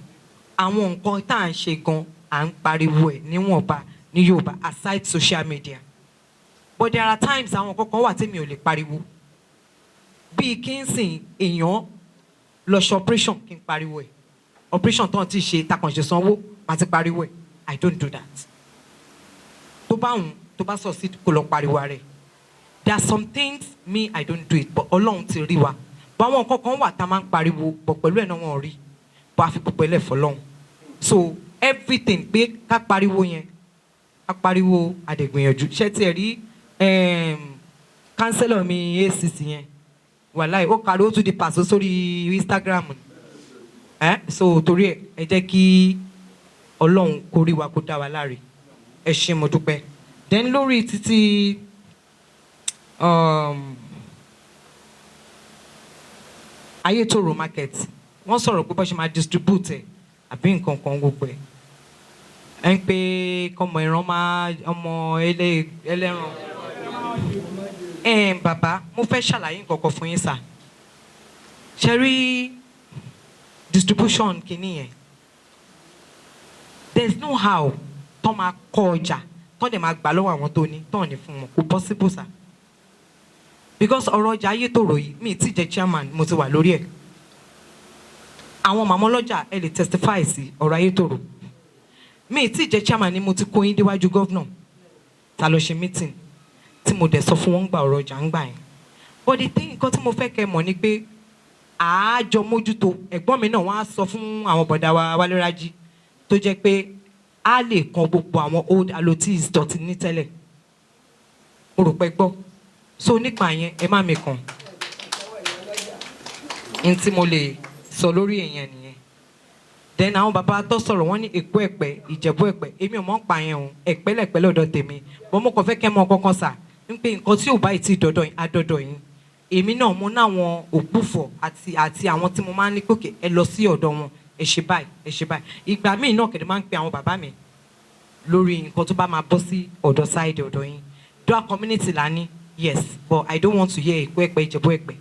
[SPEAKER 6] àwọn nǹkan tá à ń ṣe gan à ń pariwo ẹ̀ níwọ̀nba ní Yorùbá aside social media but there are times àwọn kankan wà tèmi ò lè pariwo bíi kí n sìn èèyàn lọ ṣe operation kí n pariwo ẹ̀ operation tó ń ti ṣe takànṣe sanwó máa ti pariwo ẹ̀ I don't do that tó bá wùn tó bá sọ sí kò lọ pariwo rẹ̀ there are some things me I don't do it but Ọlọ́run ti rí wa but àwọn kankan wà tá a máa ń pariwo but pẹ̀lú ẹ̀ náà wọ́n rí but a fi gbogbo ẹlẹ́ fọlọ́run so everything pé ká pariwo yẹn ká pariwo àdẹ̀gbìyànjú ṣé tiẹ̀ rí councillor mi ACC yẹn wàláì ó kárí ó tún di pàṣẹ sórí Instagram so torí ẹ jẹ́ kí Ọlọ́run kó rí wa kó dá wa láre ẹ ṣé mo dúpẹ́ then lórí títí Ayétòrò market wọ́n sọ̀rọ̀ pé bó ṣe máa distribute ẹ̀ àbí nǹkan kan gbogbo ẹ̀ ń pé kọ́mọ ìran máa ọmọ ẹlẹ́ran bàbá mo fẹ́ ṣàlàyé nǹkan kan fún yín sà ṣe rí distribution kìíní yẹn there is no how tó máa kọ ọjà tó dẹ̀ máa gbà lọ́wọ́ àwọn tó ní tó ní fún wọn kò possible sà because ọ̀rọ̀ ọjà Ayétòrò yìí mi ti jẹ́ chairman mo ti wà lórí ẹ̀ àwọn màmá ọlọ́jà ẹ lè testify sí ọ̀rọ̀ Ayétòrò mi ti jẹ́ chairman ni mo ti kó yín déwájú governor ta lọ ṣe meeting tí mo dẹ̀ sọ fún wọn gba ọ̀rọ̀ ọjà ń gbà yẹn but the thing nǹkan tí mo fẹ́ kẹ́ mọ̀ ni pé àájọ mójútó ẹ̀gbọ́n mi náà wọ́n á sọ fún àwọn bọ̀dá wa Wálé Rájí tó jẹ́ pé a lè kan gbogbo àwọn old allotees tó ti ní tẹ́lẹ̀ mo rò pé gbọ́ so nípa yẹn ẹ má mi kàn n tí mo lè sọ lórí èèyàn nìyẹn then àwọn bàbá tó sọ̀rọ̀ wọ́n ní Èkó Ẹ̀pẹ́ Ìjẹ̀bú Ẹ̀pẹ́ èmi ò mọ̀ ń pa yẹn o Ẹ̀pẹ́ lẹ̀pẹ́ lọ́dọ̀ tèmi bọ́n mo kàn fẹ́ kẹ́ mọ kankan sà ń pé nǹkan tí ò bá ì tí dọ́dọ̀ yín adọ́dọ̀ yín èmi náà mo náwọn ògbúfọ̀ àti àwọn tí mo máa ń ní pòkè ẹ lọ sí ọ̀dọ̀ wọn ẹ ṣe báyìí ìgbà míì náà kẹ̀dẹ̀ máa ń pe àwọn bàbá mi lórí nǹkan tó bá máa bọ́ sí ọ̀dọ̀ sáìdì ọ̀dọ̀ yín Dua community la ní yes but I don't want to hear Èkó Ẹ̀pẹ́ Ìjẹ̀bú Ẹ̀pẹ́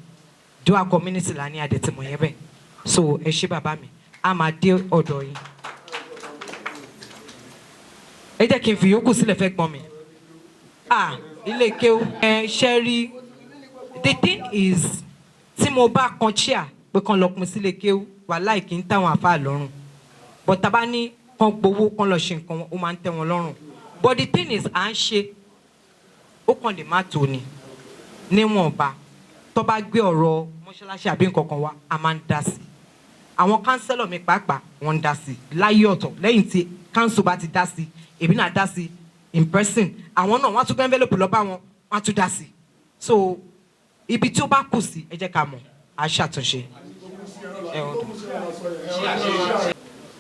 [SPEAKER 6] Dua community la ní adẹ̀tìmọ̀ yẹn bẹ́ẹ̀. So ẹ ṣé bàbá mi, a máa dé ọ̀dọ̀ yín. Ẹ jẹ́ kí n fi yòókù sílẹ̀ fẹ́ gbọ́n mi. Ilé kéwú. Ṣé rí, the thing is, tí mo bá kan chair pé kan lọ pin sílé kéwú, wàláì kì í táwọn àfáà lọ́rùn. But tá bá ní kan gbowó kan lọ ṣe nǹkan, ó máa ń tẹ́ wọn lọ́rùn. But the thing is, à ń ṣe, ó kàn lè má tó ni. Níwọ̀nba, tó bá gbé ọ̀rọ̀ mọ́ṣáláṣí àbí nǹkan kan wá, a máa ń dá sí. Àwọn kánsẹ́lọ̀ mi pàápàá wọ́n ń dá sí láyé ọ̀tọ̀ lẹ́yìn tí kánsù bá ti dá sí, èmi náà dá sí in person. Àwọn náà wọ́n á tún gbé envelope lọ bá wọn, wọ́n á tún dá sí. So ibi tí ó bá kù sí, ẹ jẹ́ ká mọ̀, à ṣàtúnṣe.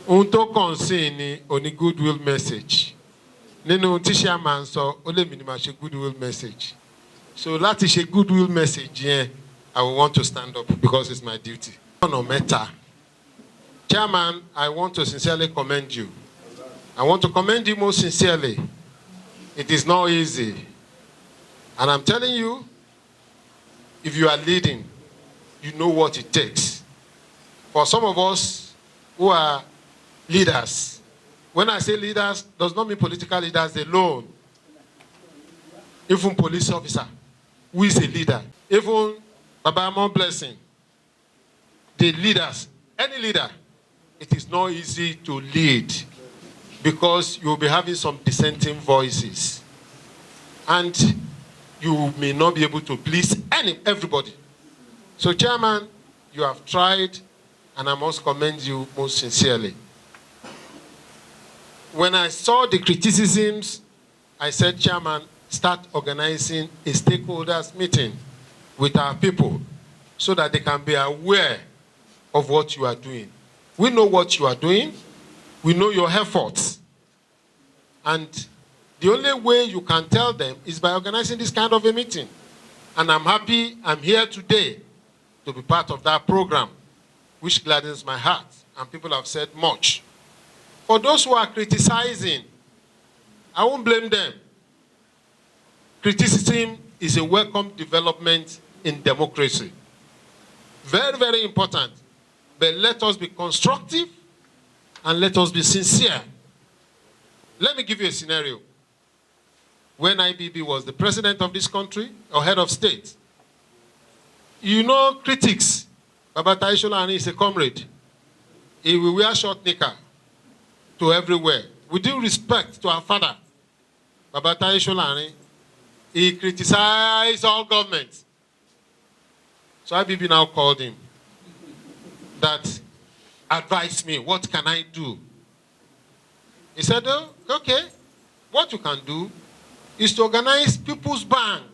[SPEAKER 5] Ohun tó kàn sí ni oní goodwill message. Nínú tí chairman sọ, ó lè minima ṣe goodwill message. So láti ṣe goodwill message yẹn, I will want to stand up because it's my duty. No matter. Chairman, I want to sincerely commend you. I want to commend you most sincerely. It is not easy. And I'm telling you, if you are leading, you know what it takes. For some of us who are leaders, when I say leaders, does not mean political leaders alone. Even police officer, who is a leader. Even Baba Amon Blessing, the leaders, any leader, it is not easy to lead because you will be having some dissenting voices. And you may not be able to please everybody. So, Chairman, you have tried, and I must commend you most sincerely. When I saw the criticisms, I said, Chairman, start organizing a stakeholders meeting with our people so that they can be aware of what you are doing. We know what you are doing. We know your efforts. And the only way you can tell them is by organizing this kind of a meeting. And I'm happy I'm here today to be part of that program, which gladdens my heart. And people have said much. For those who are criticizing, I won't blame them. Criticism is a welcome development in democracy. Very, very important. But let us be constructive and let us be sincere. Let me give you a scenario. When IBB was the president of this country, or head of state, you know critics. Baba Taisholani is a comrade. He will wear short knicker to everywhere. With due respect to our father, Baba Taisholani, he criticized all governments. So IBB now called him. That advise me, what can I do? He said, oh, okay, what you can do is to organize People's Bank.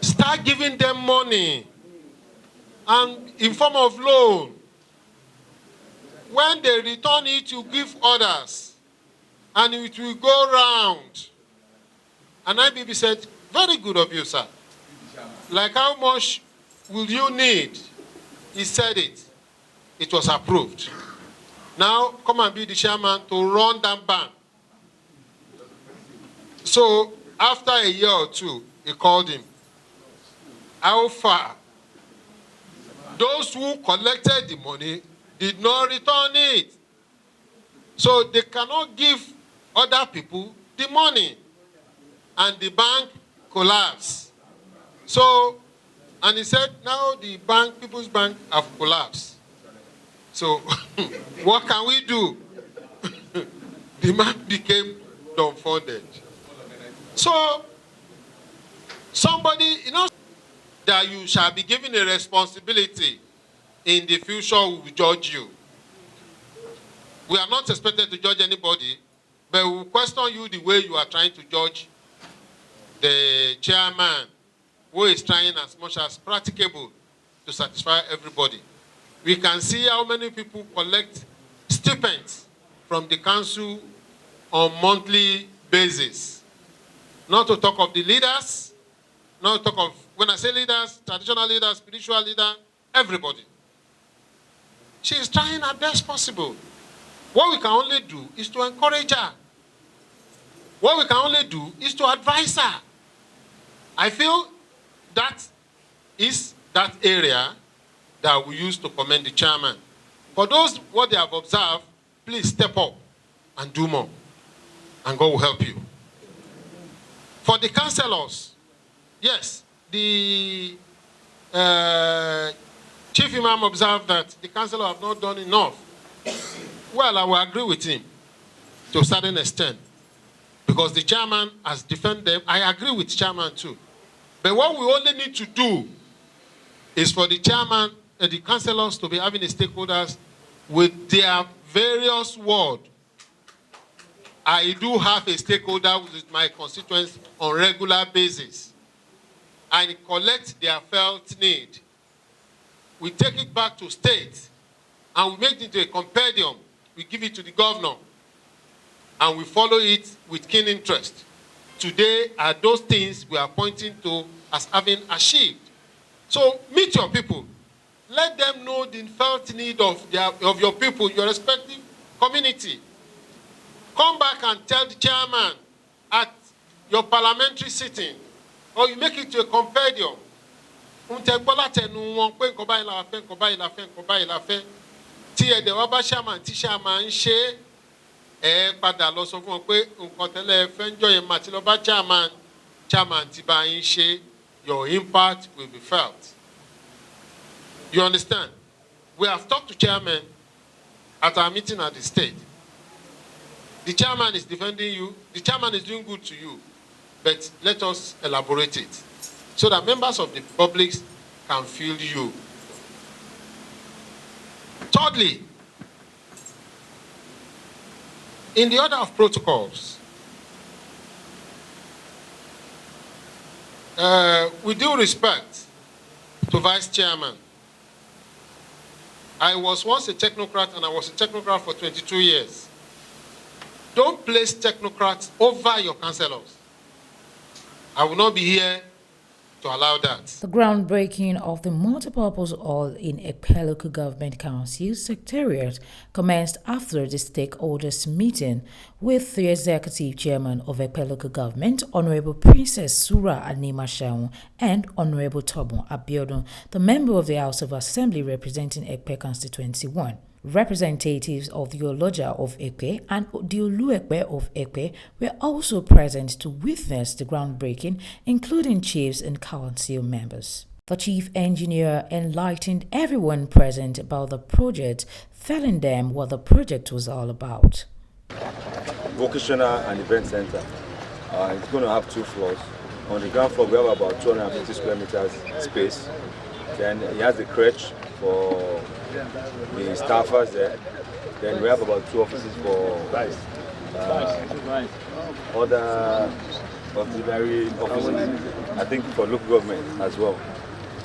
[SPEAKER 5] Start giving them money and in form of loan. When they return it, you give others and it will go round. And IBB said, very good of you, sir. Like how much will you need? He said it. It was approved. Now, come and be the chairman to run that bank. So, after a year or two, he called him. How far? Those who collected the money did not return it. So, they cannot give other people the money. And the bank collapsed. So, and he said, now the bank, People's Bank, have collapsed. So, what can we do? The man became dumbfounded. So, somebody, that you shall be given a responsibility in the future will judge you. We are not expected to judge anybody, but we will question you the way you are trying to judge the chairman, who is trying as much as practicable to satisfy everybody. We can see how many people collect stipends from the council on monthly basis. Not to talk of the leaders, not to talk of, when I say leaders, traditional leaders, spiritual leader, everybody. She is trying her best possible. What we can only do is to encourage her. What we can only do is to advise her. I feel that is that area that we use to commend the chairman. For those, what they have observed, please step up and do more, and God will help you. For the councillors, yes, the chief imam observed that the councillors have not done enough. Well, I will agree with him to a certain extent, because the chairman has defended them. I agree with chairman too. But what we only need to do is for the chairman and the councillors to be having the stakeholders with their various words. I do have a stakeholder with my constituents on regular basis, and collect their felt need. We take it back to state, and we make it into a compendium. We give it to the governor, and we follow it with keen interest. Today are those things we are pointing to as having achieved. So meet your people. Let them know the felt need of your people, your respective community. Come back and tell the chairman at your parliamentary sitting, or you make it to a compendium. Tí ẹ̀dẹ̀ wá bá chairman tí chairman ń ṣe padà lọ sọ fún wọn pé nǹkan tẹ́lẹ̀ fẹ́ ń jọ yẹn mà tí lọ bá chairman tí bá yín ṣe, your impact will be felt. You understand? We have talked to chairman at our meeting at the state. The chairman is defending you. The chairman is doing good to you. But let us elaborate it so that members of the public can feel you. Thirdly, in the order of protocols, with due respect to Vice Chairman, I was once a technocrat, and I was a technocrat for 22 years. Don't place technocrats over your councillors. I will not be here to allow that.
[SPEAKER 2] The groundbreaking of the Multipurpose Hall in Epe Local Government Council Secretariat commenced after the stakeholders meeting with the Executive Chairman of Epe Local Government, Honorable Princess Surah Animashaun, and Honorable Tobun Abiodun, the member of the House of Assembly representing Epe Constituency 1. Representatives of the Oloja of Epe and the Oluepe of Epe were also present to witness the groundbreaking, including chiefs and council members. The chief engineer enlightened everyone present about the project, telling them what the project was all about.
[SPEAKER 16] Vocational and Event Center. It's going to have 2 floors. On the ground floor, we have about 250 square meters space. Then it has the crèche for the staffers there. Then we have about 2 offices for other auxiliary offices, I think for local government as well.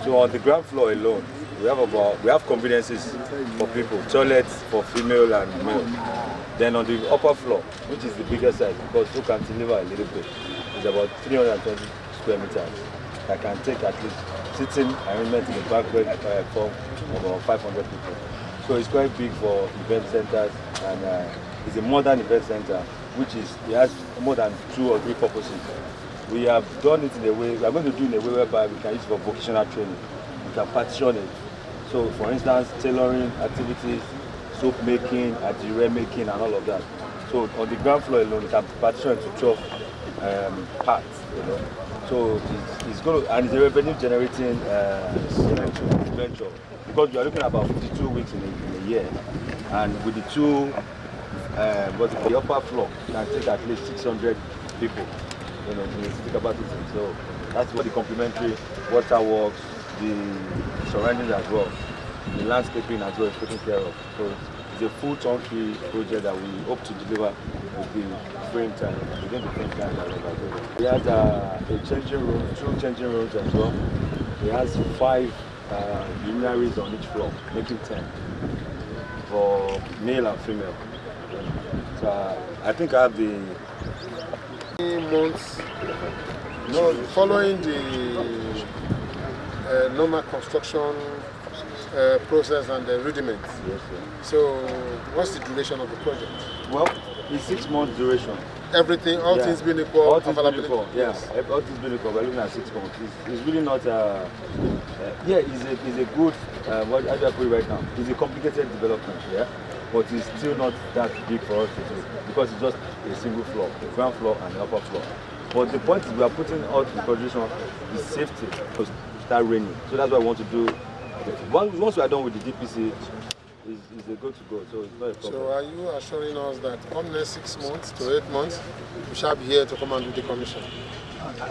[SPEAKER 16] So on the ground floor alone, we have conveniences for people, toilets for female and male. Then on the upper floor, which is the bigger size, because you can deliver a little bit, it's about 320 square meters. I can take at least sitting arrangement in the back for about 500 people. So it's quite big for event centers, and it's a modern event center, which it has more than 2 or 3 purposes. We have done it in a way, we are going to do it in a way whereby we can use it for vocational training. We can partition it. So for instance, tailoring activities, soap making, ajire making, and all of that. So on the ground floor alone, we can partition it to 12 parts. So it's going to, and it's a revenue generating venture, because you are looking at about 52 weeks in a year, and with the 2, the upper floor can take at least 600 people. When you speak about it. So that's what the complementary waterworks, the surroundings as well, the landscaping as well is taken care of. So it's a full turnkey project that we hope to deliver with the frame time, within the frame time that we're doing. We had a changing room, 2 changing rooms as well. It has 5 luminaries on each floor, making 10 for male and female. So I think I have the
[SPEAKER 5] months following the normal construction
[SPEAKER 17] process and the rudiments.
[SPEAKER 16] Yes, sir.
[SPEAKER 17] So, what's the duration of the project?
[SPEAKER 16] Well, it's 6 months duration.
[SPEAKER 17] Everything, all things being equal,
[SPEAKER 16] all things being
[SPEAKER 17] availability.
[SPEAKER 16] equal, yes. All things being equal, we're looking at 6 months. It's really not, yeah, it's a good, what do I put it right now? It's a complicated development, yeah, but it's still not that big for us to do because it's just a single floor, the ground floor and the upper floor. But the point is we are putting out in consideration the safety to start raining. So that's what I want to do. Once we are done with the DPC, is a good to go, so it's not a problem.
[SPEAKER 17] So are you assuring us that come next 6 months to 8 months, we shall be here to come and do the commission?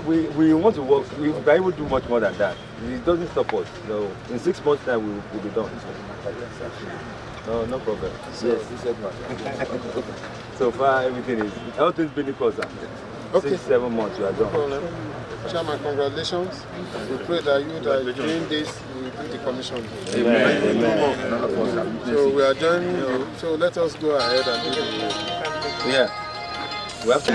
[SPEAKER 16] We want to work, we will do much more than that. It doesn't stop us. So in 6 months time we'll be done. No problem. Yes. So far everything's been equal, sir.
[SPEAKER 17] Okay.
[SPEAKER 16] 6, 7 months we are done.
[SPEAKER 17] No problem. Chairman, congratulations. We pray that during this we will do the commission.
[SPEAKER 16] Amen. Amen.
[SPEAKER 17] So we are joining you. So let us go ahead and do the
[SPEAKER 16] yeah. We have to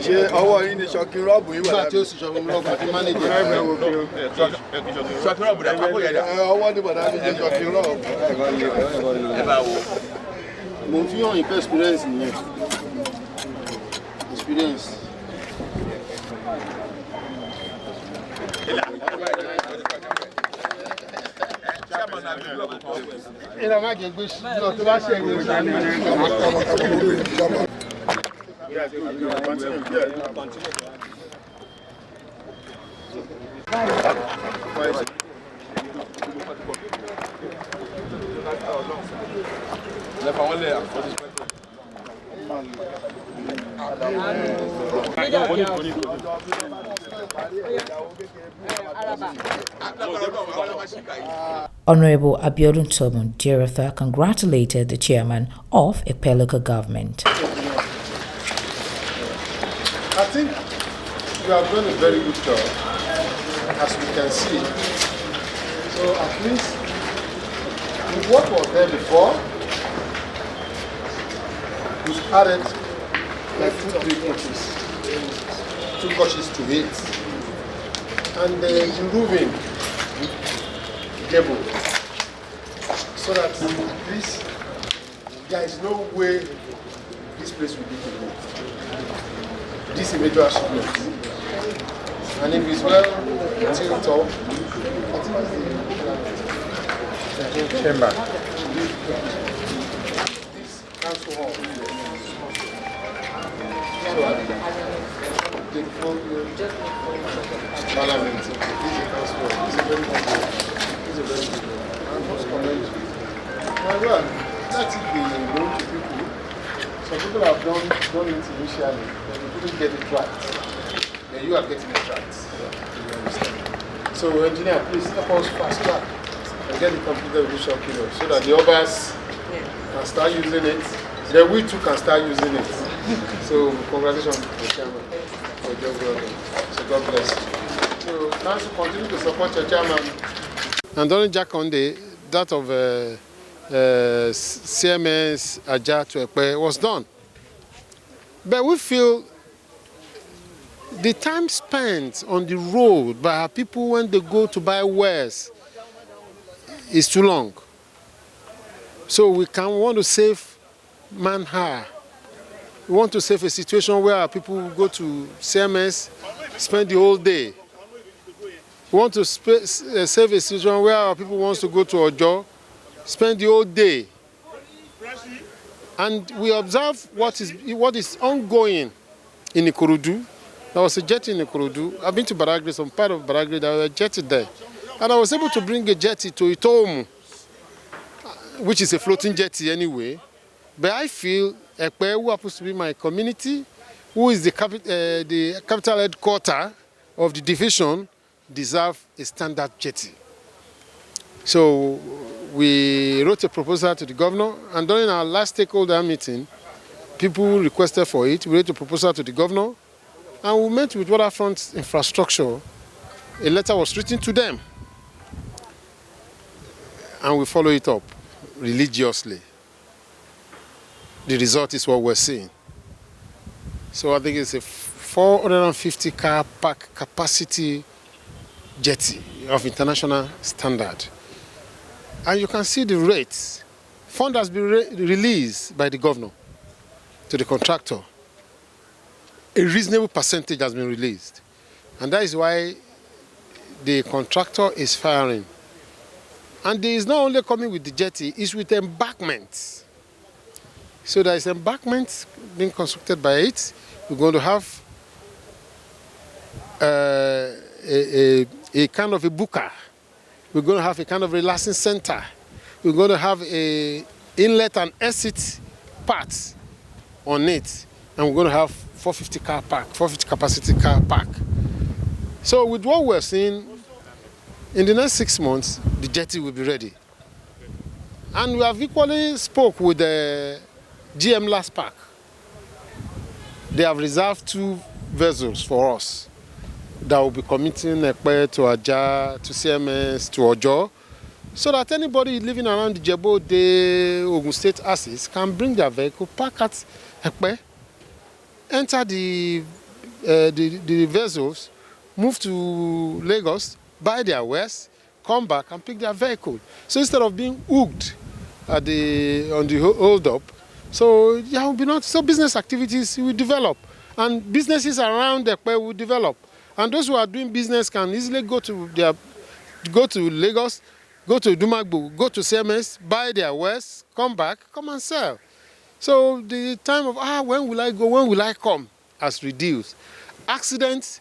[SPEAKER 18] ṣe ọwọ́ yín ni ṣọkin rọ́ọ̀bù yín wà lábẹ́.
[SPEAKER 17] nígbà tí ó sì ṣọkin rọ́ọ̀bù àti mánéjì.
[SPEAKER 18] ṣọkin rọ́ọ̀bù dàbí àpò yẹn dà. ọwọ́ ni bọ̀dá mi jẹ́ ṣọkin rọ́ọ̀bù.
[SPEAKER 17] mo fi hàn ìpẹ́ experience nìyẹn. Experience. ìlà má jẹ gbé lọ tó bá ṣe ìwé ìṣàlẹ̀
[SPEAKER 2] Honorable Abiodun Tobun, Director, congratulated the chairman of Epe Local Government.
[SPEAKER 17] I think you have done a very good job, as we can see. So at least with what was there before, we've added like 2-3 coaches, 2 coaches to it, and improving gable, so that at least there is no way this place will be complete. This is a major achievement. And if it's well tilted up, I think the chamber, this council hall, so the parliament, this is a council hall, this is a very good one. This is a very good one. I must commend you. Well, let it be known to people. Some people have done it initially, but they couldn't get it right. Then you are getting it right. You understand? So, engineer, please help us fast track and get it completed with short period so that the others can start using it. Then we too can start using it. So, congratulations to the chairman for your job well done. So, God bless you. So, council continue to support your chairman. And during Jakonde, that of CMS Aja to Epe was done. But we feel the time spent on the road by our people when they go to buy wares is too long. So we want to save manpower. We want to save a situation where our people go to CMS, spend the whole day. We want to save a situation where our people want to go to Ojo, spend the whole day. And we observe what is ongoing in Ikorodu. There was a jetty in Ikorodu. I've been to Badagry, some part of Badagry, there was a jetty there. And I was able to bring a jetty to Itomu, which is a floating jetty anyway. But I feel Epe, who happens to be my community, who is the capital headquarters of the division,
[SPEAKER 14] deserve a standard jetty. So we wrote a proposal to the governor, and during our last stakeholder meeting, people requested for it. We wrote a proposal to the governor, and we met with Waterfront Infrastructure. A letter was written to them, and we follow it up religiously. The result is what we're seeing. So I think it's a 450 car park capacity jetty of international standard. And you can see the rates. Fund has been released by the governor to the contractor. A reasonable percentage has been released. And that is why the contractor is firing. And there is not only coming with the jetty, it's with embankments. So there is embankment being constructed by it. We're going to have a kind of a booker. We're going to have a kind of relaxing center. We're going to have a inlet and exit part on it. And we're going to have 450 car park, 450 capacity car park. So with what we're seeing, in the next 6 months, the jetty will be ready. And we have equally spoke with the GM Last Park. They have reserved 2 vessels for us that will be committing Epe to Aja, to CMS, to Ojo, so that anybody living around the Jebo de Ogun State axis can bring their vehicle, park at Epe, enter the vessels, move to Lagos, buy their wares, come back and pick their vehicle. So instead of being hooked at on the hold-up, so there will be not, so business activities will develop, and businesses around Epe will develop. And those who are doing business can easily go to Lagos, go to Dumagbo, go to CMS, buy their wares, come back, come and sell. So the time of, when will I go, when will I come, has reduced. Accidents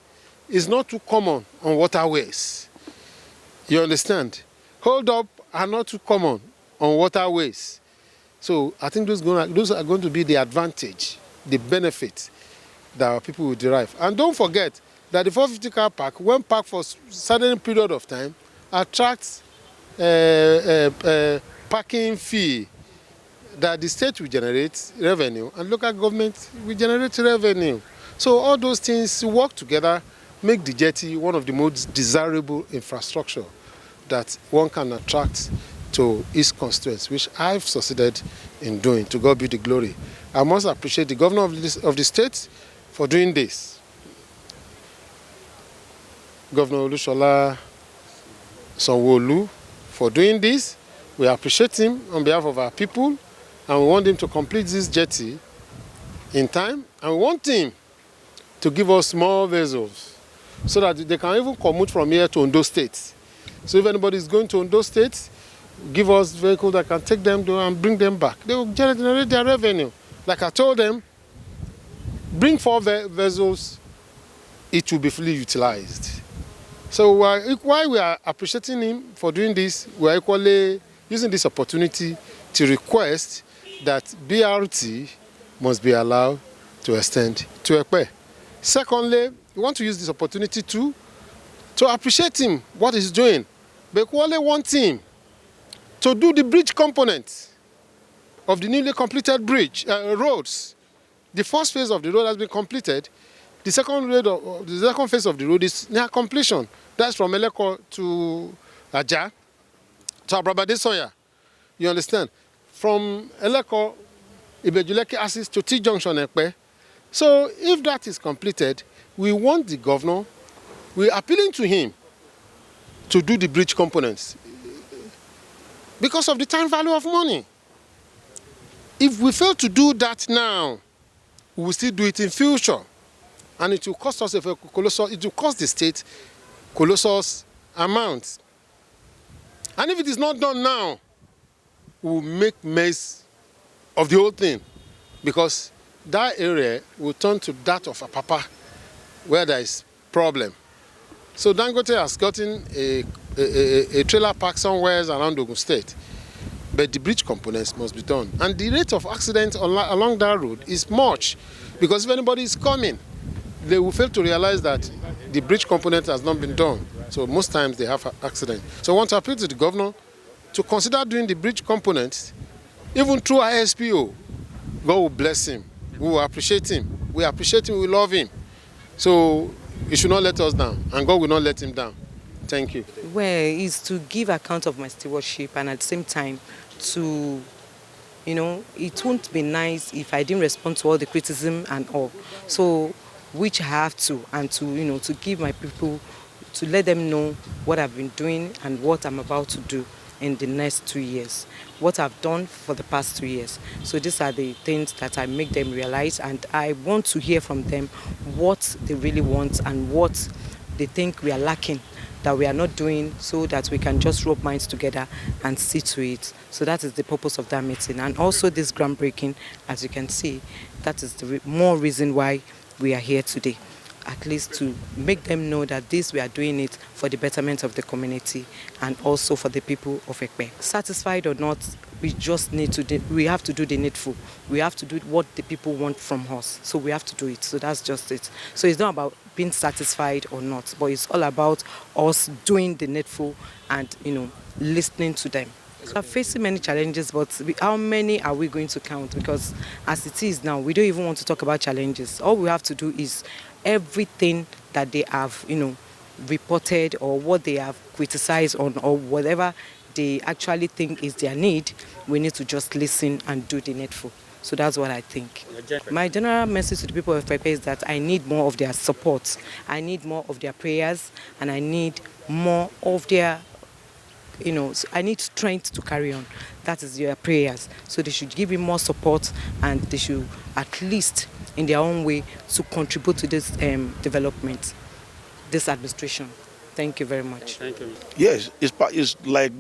[SPEAKER 14] is not too common on waterways. You understand? Hold up are not too common on waterways. So I think those are going to be the advantage, the benefit that our people will derive. And don't forget that the 450 car park, when parked for a certain period of time, attracts parking fee that the state will generate revenue and local government will generate revenue. So all those things work together, make the jetty one of the most desirable infrastructure that one can attract to its constituents, which I've succeeded in doing. To God be the glory. I must appreciate the governor of the state for doing this. Governor Olushola Sanwo-Olu for doing this. We appreciate him on behalf of our people, and we want him to complete this jetty in time, and we want him to give us more vessels so that they can even commute from here to Ondo State. So if anybody is going to Ondo State, give us vehicles that can take them there and bring them back. They will generate their revenue. Like I told them, bring 4 vessels, it will be fully utilized. So while we are appreciating him for doing this, we are equally using this opportunity to request that BRT must be allowed to extend to Epe. Secondly, we want to use this opportunity to appreciate him, what he's doing. But we only want him to do the bridge component of the newly completed roads. The first phase of the road has been completed. The second phase of the road is near completion. That's from Eleko to Aja, to Abrabade Soya. You understand? From Eleko, Ibejuleke axis to T-Junction Epe. So if that is completed, we want the governor, we're appealing to him to do the bridge components because of the time value of money. If we fail to do that now, we will still do it in future. And it will cost us it will cost the state colossal amounts. And if it is not done now, we will make mess of the whole thing, because that area will turn to that of Apapa, where there is problem. So Dangote has gotten a trailer park somewhere around Ogun State, but the bridge components must be done. And the rate of accidents along that road is much, because if anybody is coming, they will fail to realize that the bridge component has not been done.
[SPEAKER 5] So most times they have accidents. So I want to appeal to the governor to consider doing the bridge components, even through ISPO. God will bless him. We will appreciate him. We appreciate him. We love him. So he should not let us down, and God will not let him down. Thank you.
[SPEAKER 6] Well, is to give account of my stewardship, and at the same time to, it won't be nice if I didn't respond to all the criticism and all. So, which I have to, and to, to give my people, to let them know what I've been doing and what I'm about to do in the next 2 years, what I've done for the past 2 years. So these are the things that I make them realize, and I want to hear from them what they really want and what they think we are lacking, that we are not doing, so that we can just rub minds together and see to it. So that is the purpose of that meeting. And also this groundbreaking, as you can see, that is the more reason why we are here today. At least to make them know that this, we are doing it for the betterment of the community and also for the people of Epe. Satisfied or not, we just need to, we have to do the needful. We have to do what the people want from us. So we have to do it. So that's just it. So it's not about being satisfied or not, but it's all about us doing the needful and, listening to them. We are facing many challenges, but how many are we going to count? Because as it is now, we don't even want to talk about challenges. All we have to do is everything that they have, reported, or what they have criticized on, or whatever they actually think is their need, we need to just listen and do the needful. So that's what I think. My general message to the people of Epe is that I need more of their support. I need more of their prayers, and I need more of their, I need strength to carry on. That is their prayers. So they should give me more support, and they should at least, in their own way, to contribute to this development, this administration. Thank you very much.
[SPEAKER 4] Thank you. Yes, it's like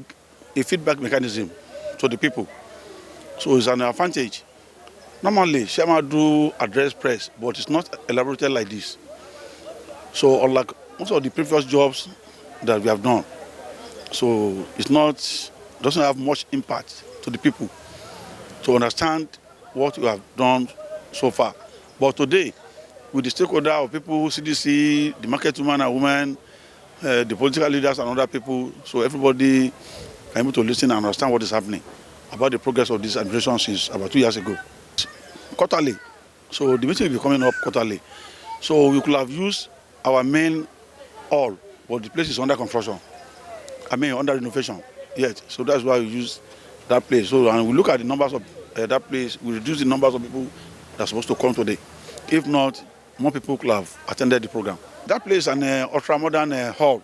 [SPEAKER 4] a feedback mechanism to the people. So it's an advantage. Normally, Shema do address press, but it's not elaborated like this. So unlike most of the previous jobs that we have done, so doesn't have much impact to the people to understand what we have done so far. But today, with the stakeholder of people, CDC, the market woman and women, the political leaders and other people, so everybody can be able to listen and understand what is happening about the progress of this administration since about 2 years ago. Quarterly, so the meeting will be coming up quarterly. So we could have used our main hall, but the place is under construction. Under renovation yet. So that's why we use that place. So and we look at the numbers of that place, we reduce the numbers of people that are supposed to come today. If not, more people could have attended the program. That place is an ultra-modern hall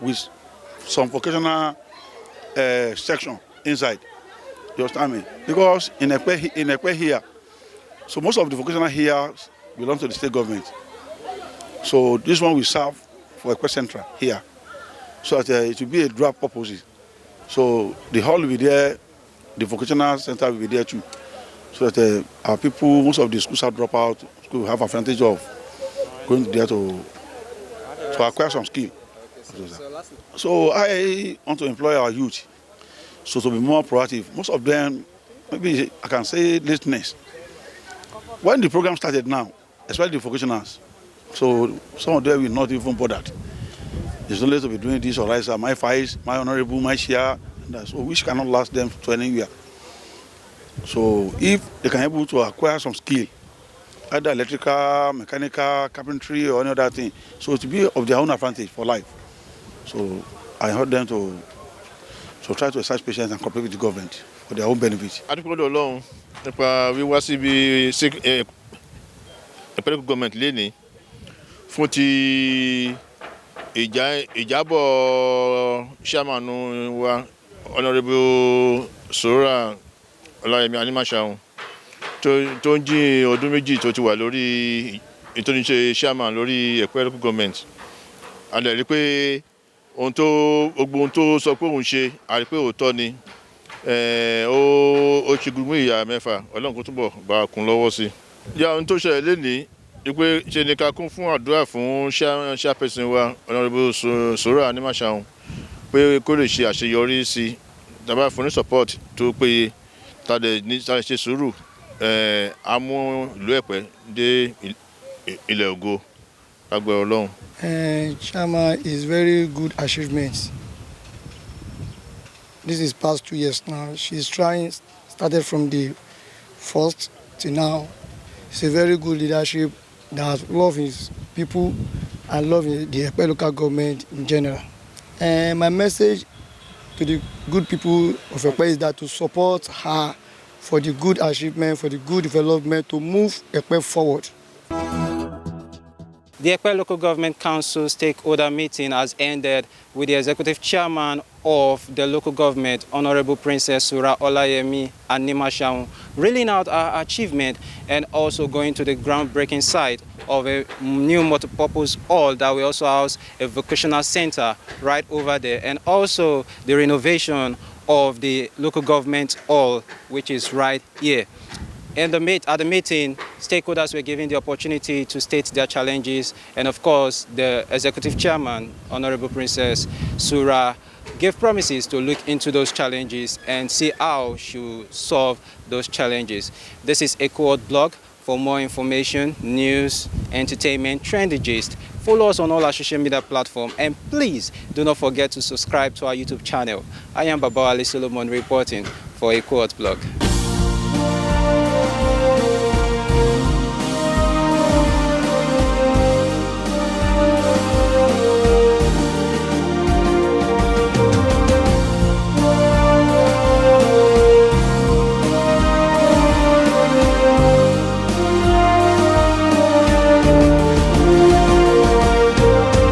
[SPEAKER 4] with some vocational section inside. You understand me? Because in Epe here, so most of the vocational here belong to the state government. So this one will serve for Epe Central here. So that it will be a dual purpose. So the hall will be there, the vocational center will be there too. So that our people, most of the schools have dropped out, will have advantage of going there to acquire some skill. So I want to employ our youth, so to be more proactive. Most of them, maybe I can say lateness. When the program started now, especially the vocationals, so some of them will not even bother. It's only to be doing this or rise my files, my honorable, my share, so which cannot last them to anywhere. So if they can be able to acquire some skill, either electrical, mechanical, carpentry, or any other thing, so it will be of their own advantage for life. So I urge them to try to exercise patience and cooperate with the government for their own benefit.
[SPEAKER 19] Adúpẹ́ Ọlọ́run nípa wíwá síbi Epe Local Government lénìí fún ti ìjábọ̀ chairman wa Honourable Surah Animashaun tó ń jí ọdún méjì tó ti wà lórí ìtòníṣe chairman lórí Epe Local Government. A lè rí pé gbogbo ohun tó sọ pé òun ṣe, a rí pé òótọ́ ni. Ó ṣe gbogbo ìyá mẹ́fà, Ọlọ́run kó túbọ̀ bá a kún lọ́wọ́ sí. Ìyá ohun tó ṣẹlẹ̀ lénìí wípé ṣe ni ká kún fún àdúrà fún chairperson wa Honourable Surah Animashaun pé kó lè ṣe àṣeyọrí sí, tàbá fún ní support tó péye, tàdé ṣe sùúrù, á mú ìlú Ẹ̀pẹ́ dé ilẹ̀ ògo lágbára Ọlọ́run.
[SPEAKER 14] Chairman is very good achievements. This is past 2 years now. She's started from the first to now. It's a very good leadership that loves his people and loves the Epe local government in general. And my message to the good people of Epe is that to support her for the good achievement, for the good development, to move Epe forward.
[SPEAKER 1] The Epe Local Government Council stakeholder meeting has ended with the executive chairman of the local government, Honorable Princess Surah Animashaun, reeling out our achievement and also going to the groundbreaking site of a new multipurpose hall that will also house a vocational center right over there, and also the renovation of the local government hall, which is right here. At the meeting, stakeholders were given the opportunity to state their challenges, and of course, the executive chairman, Honorable Princess Surah, gave promises to look into those challenges and see how she will solve those challenges. This is a Quad blog. For more information, news, entertainment, trendy gist, follow us on all our social media platforms, and please do not forget to subscribe to our YouTube channel. I am Baba Ali Solomon reporting for a Quad blog.